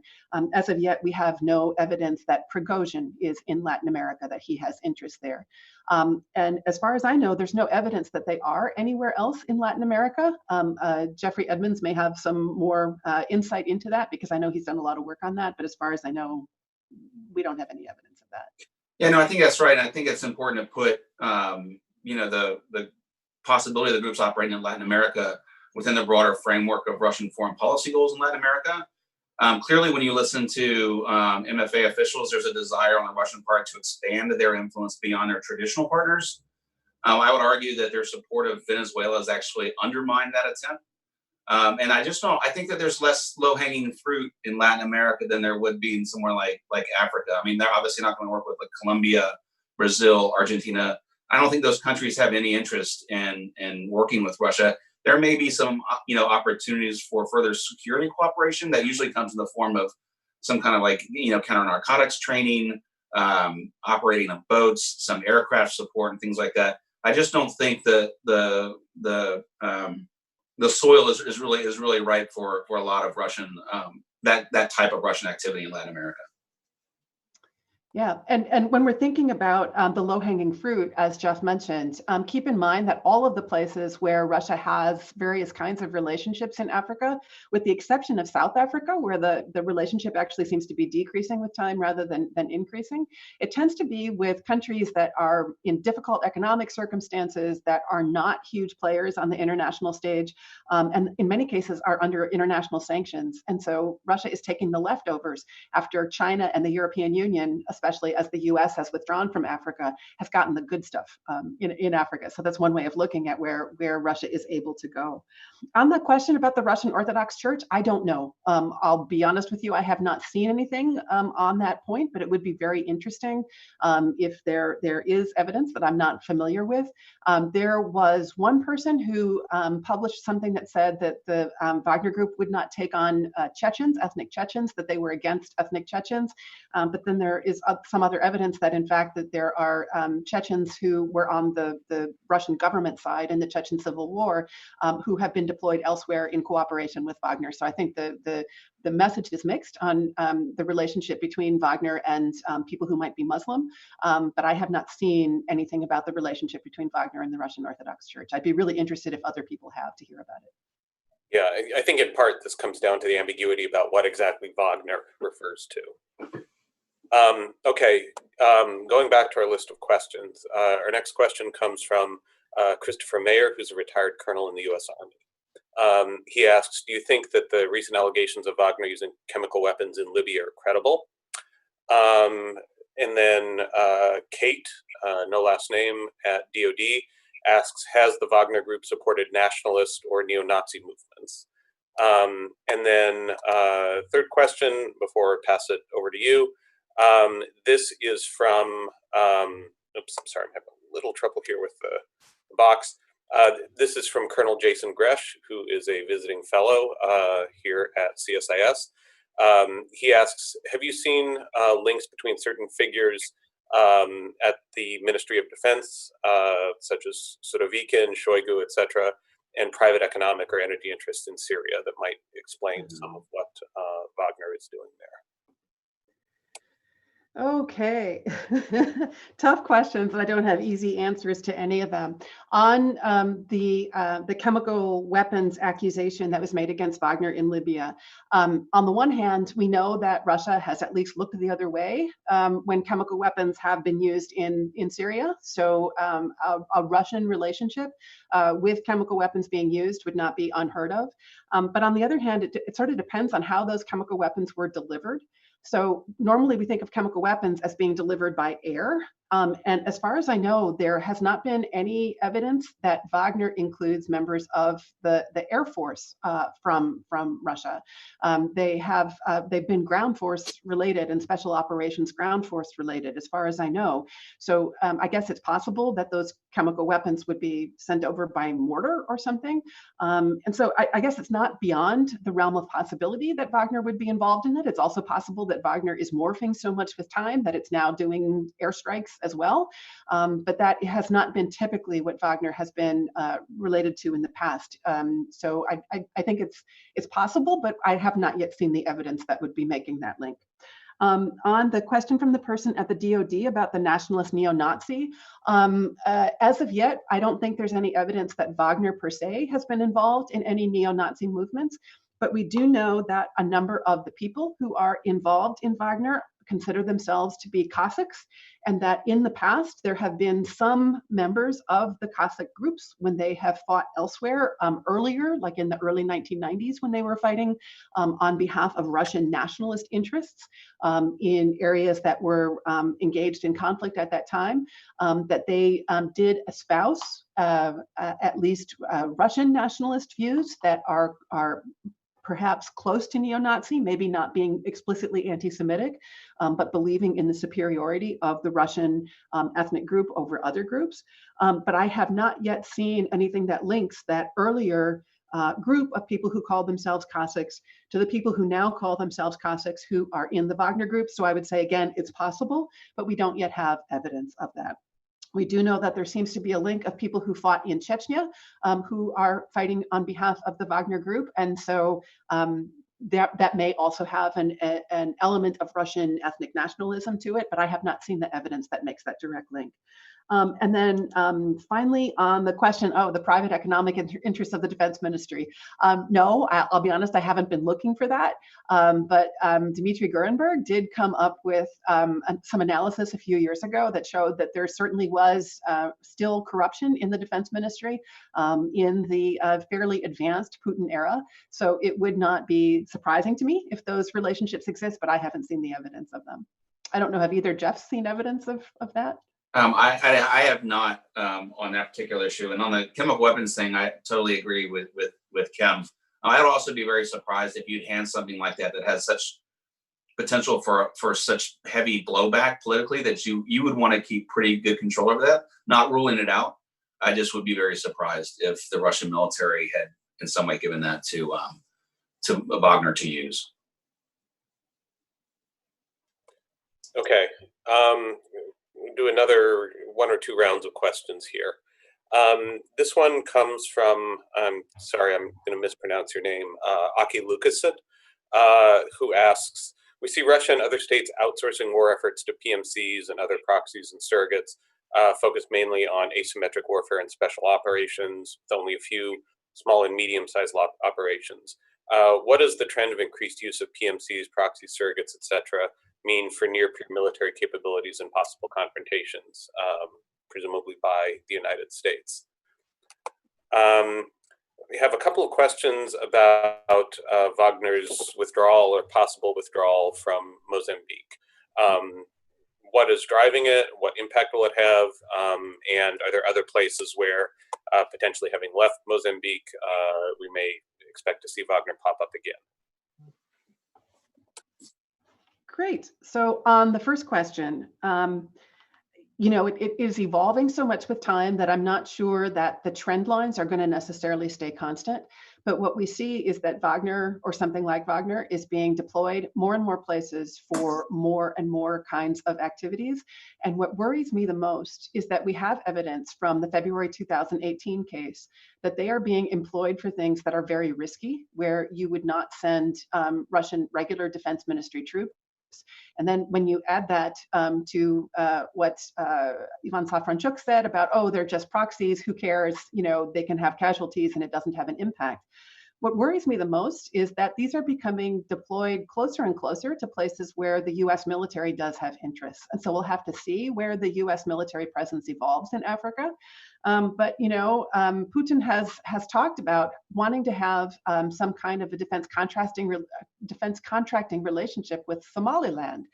As of yet, we have no evidence that Prigozhin is in Latin America, that he has interest there. And as far as I know, there's no evidence that they are anywhere else in Latin America. Jeffrey Edmonds may have some more insight into that, because I know he's done a lot of work on that, but as far as I know, we don't have any evidence of that. Yeah, no, I think that's right. And I think it's important to put, the possibility of the groups operating in Latin America within the broader framework of Russian foreign policy goals in Latin America. Clearly, when you listen to MFA officials, there's a desire on the Russian part to expand their influence beyond their traditional partners. I would argue that their support of Venezuela has actually undermined that attempt. And I think that there's less low-hanging fruit in Latin America than there would be in somewhere like Africa. I mean, they're obviously not going to work with like Colombia, Brazil, Argentina. I don't think those countries have any interest in working with Russia. There may be some, opportunities for further security cooperation that usually comes in the form of some kind of counter narcotics training, operating of boats, some aircraft support and things like that. I just don't think that the soil is really ripe for a lot of Russian that type of Russian activity in Latin America. Yeah, and when we're thinking about the low-hanging fruit, as Jeff mentioned, keep in mind that all of the places where Russia has various kinds of relationships in Africa, with the exception of South Africa, where the relationship actually seems to be decreasing with time rather than increasing, it tends to be with countries that are in difficult economic circumstances, that are not huge players on the international stage, and in many cases are under international sanctions. And so Russia is taking the leftovers after China and the European Union, especially as the US has withdrawn from Africa, has gotten the good stuff in Africa. So that's one way of looking at where Russia is able to go. On the question about the Russian Orthodox Church, I don't know. I'll be honest with you, I have not seen anything on that point, but it would be very interesting if there is evidence that I'm not familiar with. There was one person who published something that said that the Wagner Group would not take on Chechens, ethnic Chechens, that they were against ethnic Chechens. But then there is some other evidence that, in fact, that there are Chechens who were on the Russian government side in the Chechen Civil War who have been deployed elsewhere in cooperation with Wagner. So I think the message is mixed on the relationship between Wagner and people who might be Muslim, but I have not seen anything about the relationship between Wagner and the Russian Orthodox Church. I'd be really interested if other people have to hear about it. Yeah, I think in part this comes down to the ambiguity about what exactly Wagner refers to. Going back to our list of questions, our next question comes from Christopher Mayer, who's a retired colonel in the U.S. Army. He asks, do you think that the recent allegations of Wagner using chemical weapons in Libya are credible? And then Kate, no last name, at DOD, asks, has the Wagner Group supported nationalist or neo-Nazi movements? And then third question, before I pass it over to you. This is from, oops, I'm sorry, I'm having a little trouble here with the box. This is from Colonel Jason Gresh, who is a visiting fellow here at CSIS. He asks, have you seen links between certain figures at the Ministry of Defense, such as Surovikin, Shoigu, etc., and private economic or energy interests in Syria that might explain some of what Wagner is doing there? Okay, tough questions, and I don't have easy answers to any of them. On the chemical weapons accusation that was made against Wagner in Libya, on the one hand, we know that Russia has at least looked the other way when chemical weapons have been used in Syria. So a Russian relationship with chemical weapons being used would not be unheard of. But on the other hand, it sort of depends on how those chemical weapons were delivered. So normally we think of chemical weapons as being delivered by air. And as far as I know, there has not been any evidence that Wagner includes members of the Air Force from Russia. They've been ground force related and special operations ground force related, as far as I know. So I guess it's possible that those chemical weapons would be sent over by mortar or something. And so I guess it's not beyond the realm of possibility that Wagner would be involved in it. It's also possible that Wagner is morphing so much with time that it's now doing airstrikes as well. But that has not been typically what Wagner has been related to in the past. So I think it's possible, but I have not yet seen the evidence that would be making that link. On the question from the person at the DoD about the nationalist neo-Nazi, as of yet, I don't think there's any evidence that Wagner per se has been involved in any neo-Nazi movements, but we do know that a number of the people who are involved in Wagner consider themselves to be Cossacks, and that in the past there have been some members of the Cossack groups when they have fought elsewhere earlier, like in the early 1990s when they were fighting on behalf of Russian nationalist interests in areas that were engaged in conflict at that time, that they did espouse at least Russian nationalist views that are perhaps close to neo-Nazi, maybe not being explicitly anti-Semitic, but believing in the superiority of the Russian ethnic group over other groups. But I have not yet seen anything that links that earlier group of people who called themselves Cossacks to the people who now call themselves Cossacks who are in the Wagner Group. So I would say, again, it's possible, but we don't yet have evidence of that. We do know that there seems to be a link of people who fought in Chechnya who are fighting on behalf of the Wagner Group. And so that may also have an element of Russian ethnic nationalism to it, but I have not seen the evidence that makes that direct link. And then finally, on the question, the private economic interests of the defense ministry. No, I'll be honest, I haven't been looking for that. But Dmitry Gurenberg did come up with some analysis a few years ago that showed that there certainly was still corruption in the defense ministry in the fairly advanced Putin era. So it would not be surprising to me if those relationships exist, but I haven't seen the evidence of them. I don't know, have either Jeff seen evidence of that? I have not on that particular issue, and on the chemical weapons thing, I totally agree with Kim. I'd also be very surprised if you'd hand something like that has such potential for such heavy blowback politically that you would want to keep pretty good control over that. Not ruling it out, I just would be very surprised if the Russian military had in some way given that to Wagner to use. Okay. Do another one or two rounds of questions here. This one comes from, I'm sorry, I'm going to mispronounce your name, Aki Lukasen, who asks, we see Russia and other states outsourcing war efforts to PMCs and other proxies and surrogates, focused mainly on asymmetric warfare and special operations, with only a few small and medium-sized operations. What does the trend of increased use of PMCs, proxy surrogates, etc., mean for near-peer military capabilities and possible confrontations, presumably by the United States? We have a couple of questions about Wagner's withdrawal or possible withdrawal from Mozambique. What is driving it? What impact will it have? And are there other places where, potentially having left Mozambique, we may expect to see Wagner pop up again? Great. So on the first question, it is evolving so much with time that I'm not sure that the trend lines are going to necessarily stay constant. But what we see is that Wagner, or something like Wagner, is being deployed more and more places for more and more kinds of activities. And what worries me the most is that we have evidence from the February 2018 case that they are being employed for things that are very risky, where you would not send Russian regular defense ministry troops And then when you add that to what Ivan Safranchuk said about, oh, they're just proxies, who cares? You know, they can have casualties and it doesn't have an impact. What worries me the most is that these are becoming deployed closer and closer to places where the US military does have interests. And so we'll have to see where the US military presence evolves in Africa. But you know, Putin has talked about wanting to have some kind of a defense contracting relationship with Somaliland,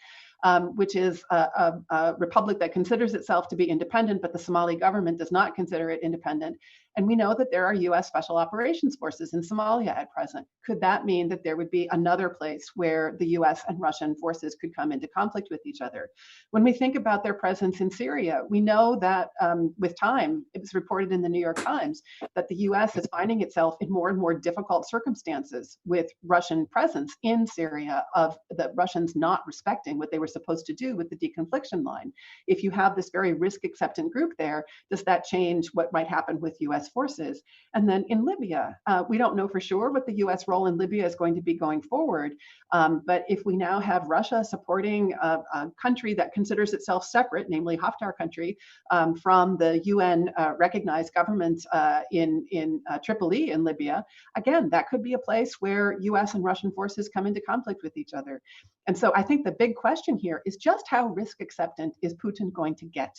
which is a republic that considers itself to be independent, but the Somali government does not consider it independent. And we know that there are US special operations forces in Somalia at present. Could that mean that there would be another place where the US and Russian forces could come into conflict with each other? When we think about their presence in Syria, we know that with time, it was reported in the New York Times that the US is finding itself in more and more difficult circumstances with Russian presence in Syria, of the Russians not respecting what they were supposed to do with the deconfliction line. If you have this very risk acceptant group there, does that change what might happen with US forces? And then in Libya, we don't know for sure what the US role in Libya is going to be going forward. But if we now have Russia supporting a country that considers itself separate, namely Haftar country, from the UN recognized government in Tripoli in Libya, again, that could be a place where US and Russian forces come into conflict with each other. And so I think the big question here is just how risk acceptant is Putin going to get?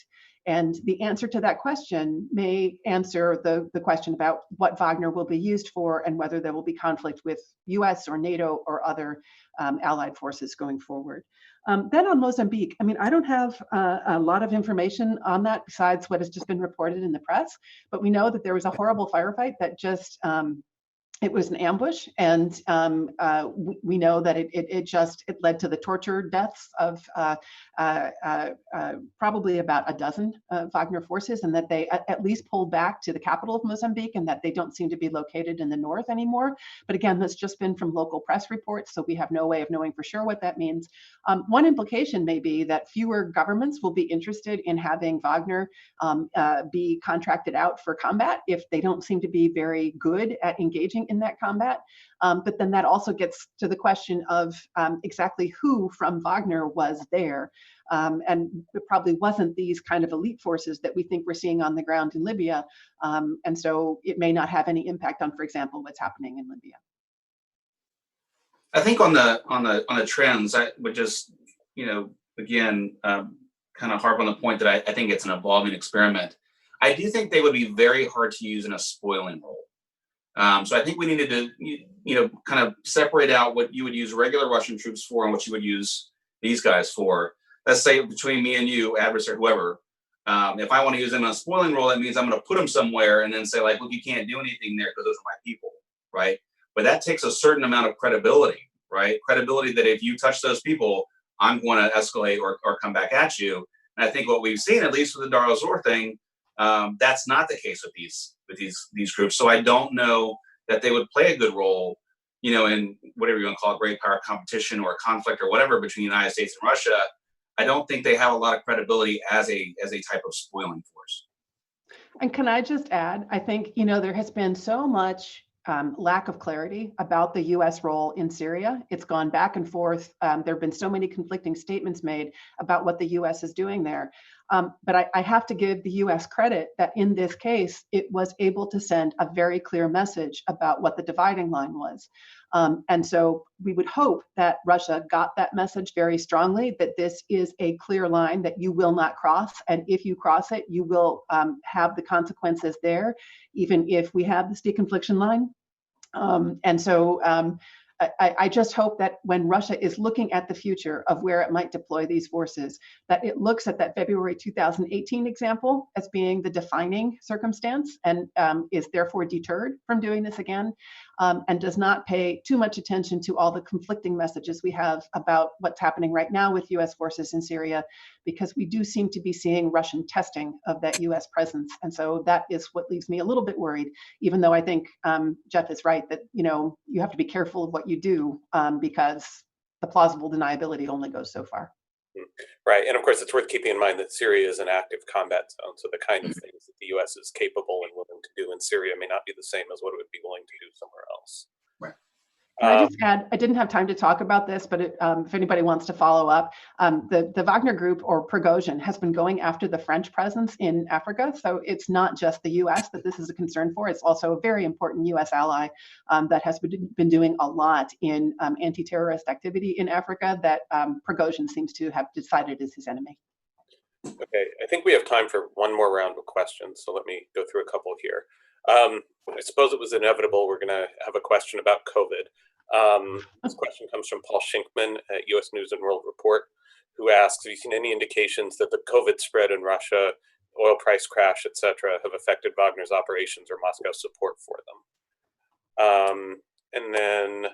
And the answer to that question may answer the question about what Wagner will be used for and whether there will be conflict with US or NATO or other allied forces going forward. Then on Mozambique, I mean, I don't have a lot of information on that besides what has just been reported in the press, but we know that there was a horrible firefight that just it was an ambush, and we know that it led to the torture deaths of probably about a dozen Wagner forces, and that they at least pulled back to the capital of Mozambique, and that they don't seem to be located in the north anymore. But again, that's just been from local press reports, so we have no way of knowing for sure what that means. One implication may be that fewer governments will be interested in having Wagner be contracted out for combat if they don't seem to be very good at engaging in that combat. But then that also gets to the question of exactly who from Wagner was there. And it probably wasn't these kind of elite forces that we think we're seeing on the ground in Libya. And so it may not have any impact on, for example, what's happening in Libya. I think on the trends, I would just, again, kind of harp on the point that I think it's an evolving experiment. I do think they would be very hard to use in a spoiling role. So I think we needed to, kind of separate out what you would use regular Russian troops for and what you would use these guys for. Let's say between me and you, adversary, whoever, if I want to use them in a spoiling role, that means I'm going to put them somewhere and then say, like, look, you can't do anything there because those are my people, right? But that takes a certain amount of credibility, right? Credibility that if you touch those people, I'm going to escalate or come back at you. And I think what we've seen, at least with the Dar el-Zor thing, that's not the case with these groups. So I don't know that they would play a good role, in whatever you want to call it, great power competition or conflict or whatever between the United States and Russia. I don't think they have a lot of credibility as a type of spoiling force. And can I just add, I think, there has been so much lack of clarity about the US role in Syria. It's gone back and forth. There have been so many conflicting statements made about what the US is doing there. But I have to give the US credit that in this case, it was able to send a very clear message about what the dividing line was. And so we would hope that Russia got that message very strongly, that this is a clear line that you will not cross. And if you cross it, you will have the consequences there, even if we have this deconfliction line. And so I just hope that when Russia is looking at the future of where it might deploy these forces, that it looks at that February 2018 example as being the defining circumstance and is therefore deterred from doing this again, and does not pay too much attention to all the conflicting messages we have about what's happening right now with US forces in Syria, because we do seem to be seeing Russian testing of that US presence. And so that is what leaves me a little bit worried, even though I think Jeff is right that, you have to be careful of what you do because the plausible deniability only goes so far. Right. And of course, it's worth keeping in mind that Syria is an active combat zone. So the kind of things that the US is capable and willing to do in Syria may not be the same as what it would be willing to do somewhere else. Right. Can I just add, I didn't have time to talk about this, but if anybody wants to follow up, the Wagner Group, or Prigozhin, has been going after the French presence in Africa. So it's not just the US that this is a concern for. It's also a very important US ally that has been doing a lot in anti-terrorist activity in Africa that Prigozhin seems to have decided is his enemy. Okay, I think we have time for one more round of questions, so let me go through a couple here. I suppose it was inevitable we're going to have a question about COVID. This question comes from Paul Shinkman at US News and World Report, who asks, have you seen any indications that the COVID spread in Russia, oil price crash, etc., have affected Wagner's operations or Moscow's support for them? And then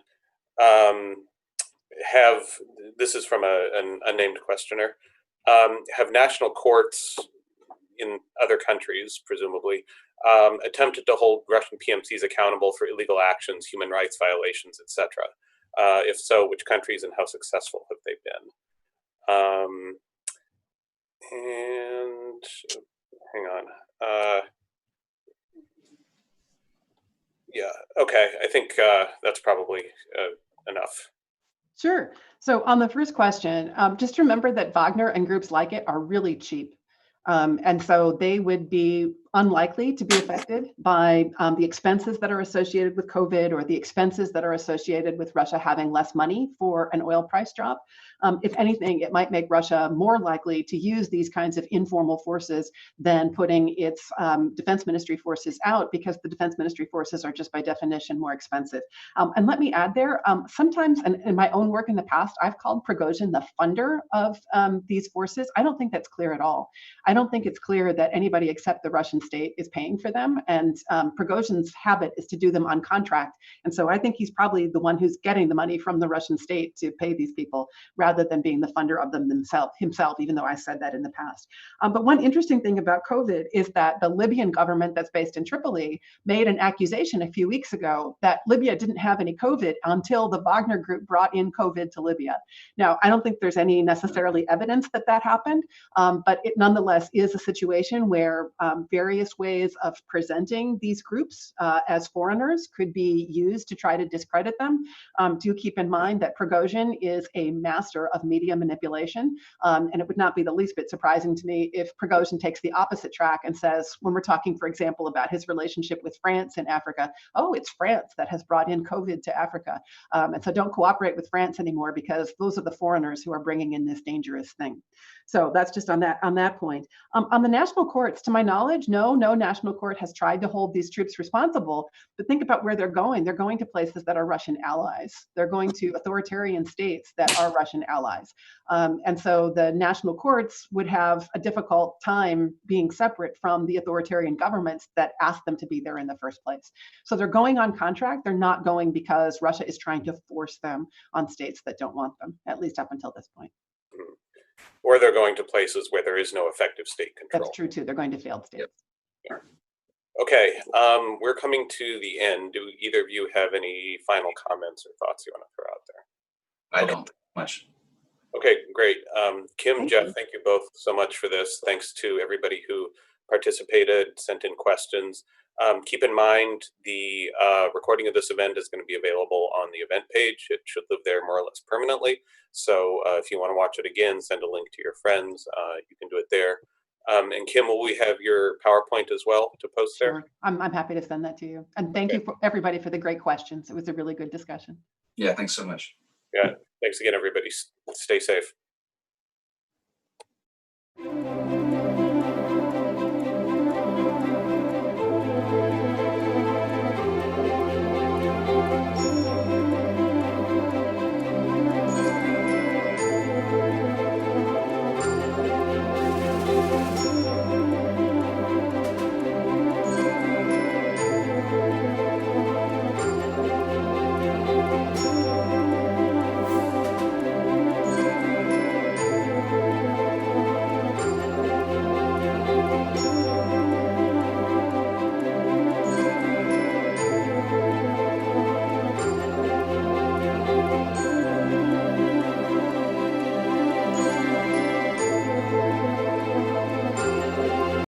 this is from an unnamed questioner, have national courts in other countries, presumably, attempted to hold Russian PMCs accountable for illegal actions, human rights violations, etc.? If so, which countries and how successful have they been? And hang on. Yeah, okay, I think that's probably enough. Sure. So on the first question, just remember that Wagner and groups like it are really cheap. And so they would be unlikely to be affected by the expenses that are associated with COVID, or the expenses that are associated with Russia having less money for an oil price drop. If anything, it might make Russia more likely to use these kinds of informal forces than putting its defense ministry forces out, because the defense ministry forces are just by definition more expensive. And let me add there, sometimes, and in my own work in the past, I've called Prigozhin the funder of these forces. I don't think that's clear at all. I don't think it's clear that anybody except the Russian state is paying for them. And Prigozhin's habit is to do them on contract. And so I think he's probably the one who's getting the money from the Russian state to pay these people, rather than being the funder of them himself, even though I said that in the past. But one interesting thing about COVID is that the Libyan government that's based in Tripoli made an accusation a few weeks ago that Libya didn't have any COVID until the Wagner Group brought in COVID to Libya. Now, I don't think there's any necessarily evidence that that happened, but it nonetheless is a situation where various ways of presenting these groups as foreigners could be used to try to discredit them. Do keep in mind that Prigozhin is a master of media manipulation, and it would not be the least bit surprising to me if Prigozhin takes the opposite track and says, when we're talking, for example, about his relationship with France in Africa, oh, it's France that has brought in COVID to Africa. And so don't cooperate with France anymore, because those are the foreigners who are bringing in this dangerous thing. So that's just on that point. On the national courts, to my knowledge, no national court has tried to hold these troops responsible. But think about where they're going. They're going to places that are Russian allies. They're going to authoritarian states that are Russian allies. And so the national courts would have a difficult time being separate from the authoritarian governments that asked them to be there in the first place. So they're going on contract. They're not going because Russia is trying to force them on states that don't want them, at least up until this point. Or they're going to places where there is no effective state control. That's true too. They're going to failed states. Yeah. Okay, we're coming to the end. Do either of you have any final comments or thoughts you want to throw out there? I don't much. Okay, great. Kim, Jeff, you. thank you both so much for this. Thanks to everybody who participated, sent in questions. Keep in mind, the recording of this event is going to be available on the event page. It should live there more or less permanently. So if you want to watch it again, send a link to your friends. You can do it there. And Kim, will we have your PowerPoint as well to post there? Sure. I'm happy to send that to you. And thank you for everybody for the great questions. It was a really good discussion. Yeah, thanks so much. Yeah, thanks again, everybody. Stay safe.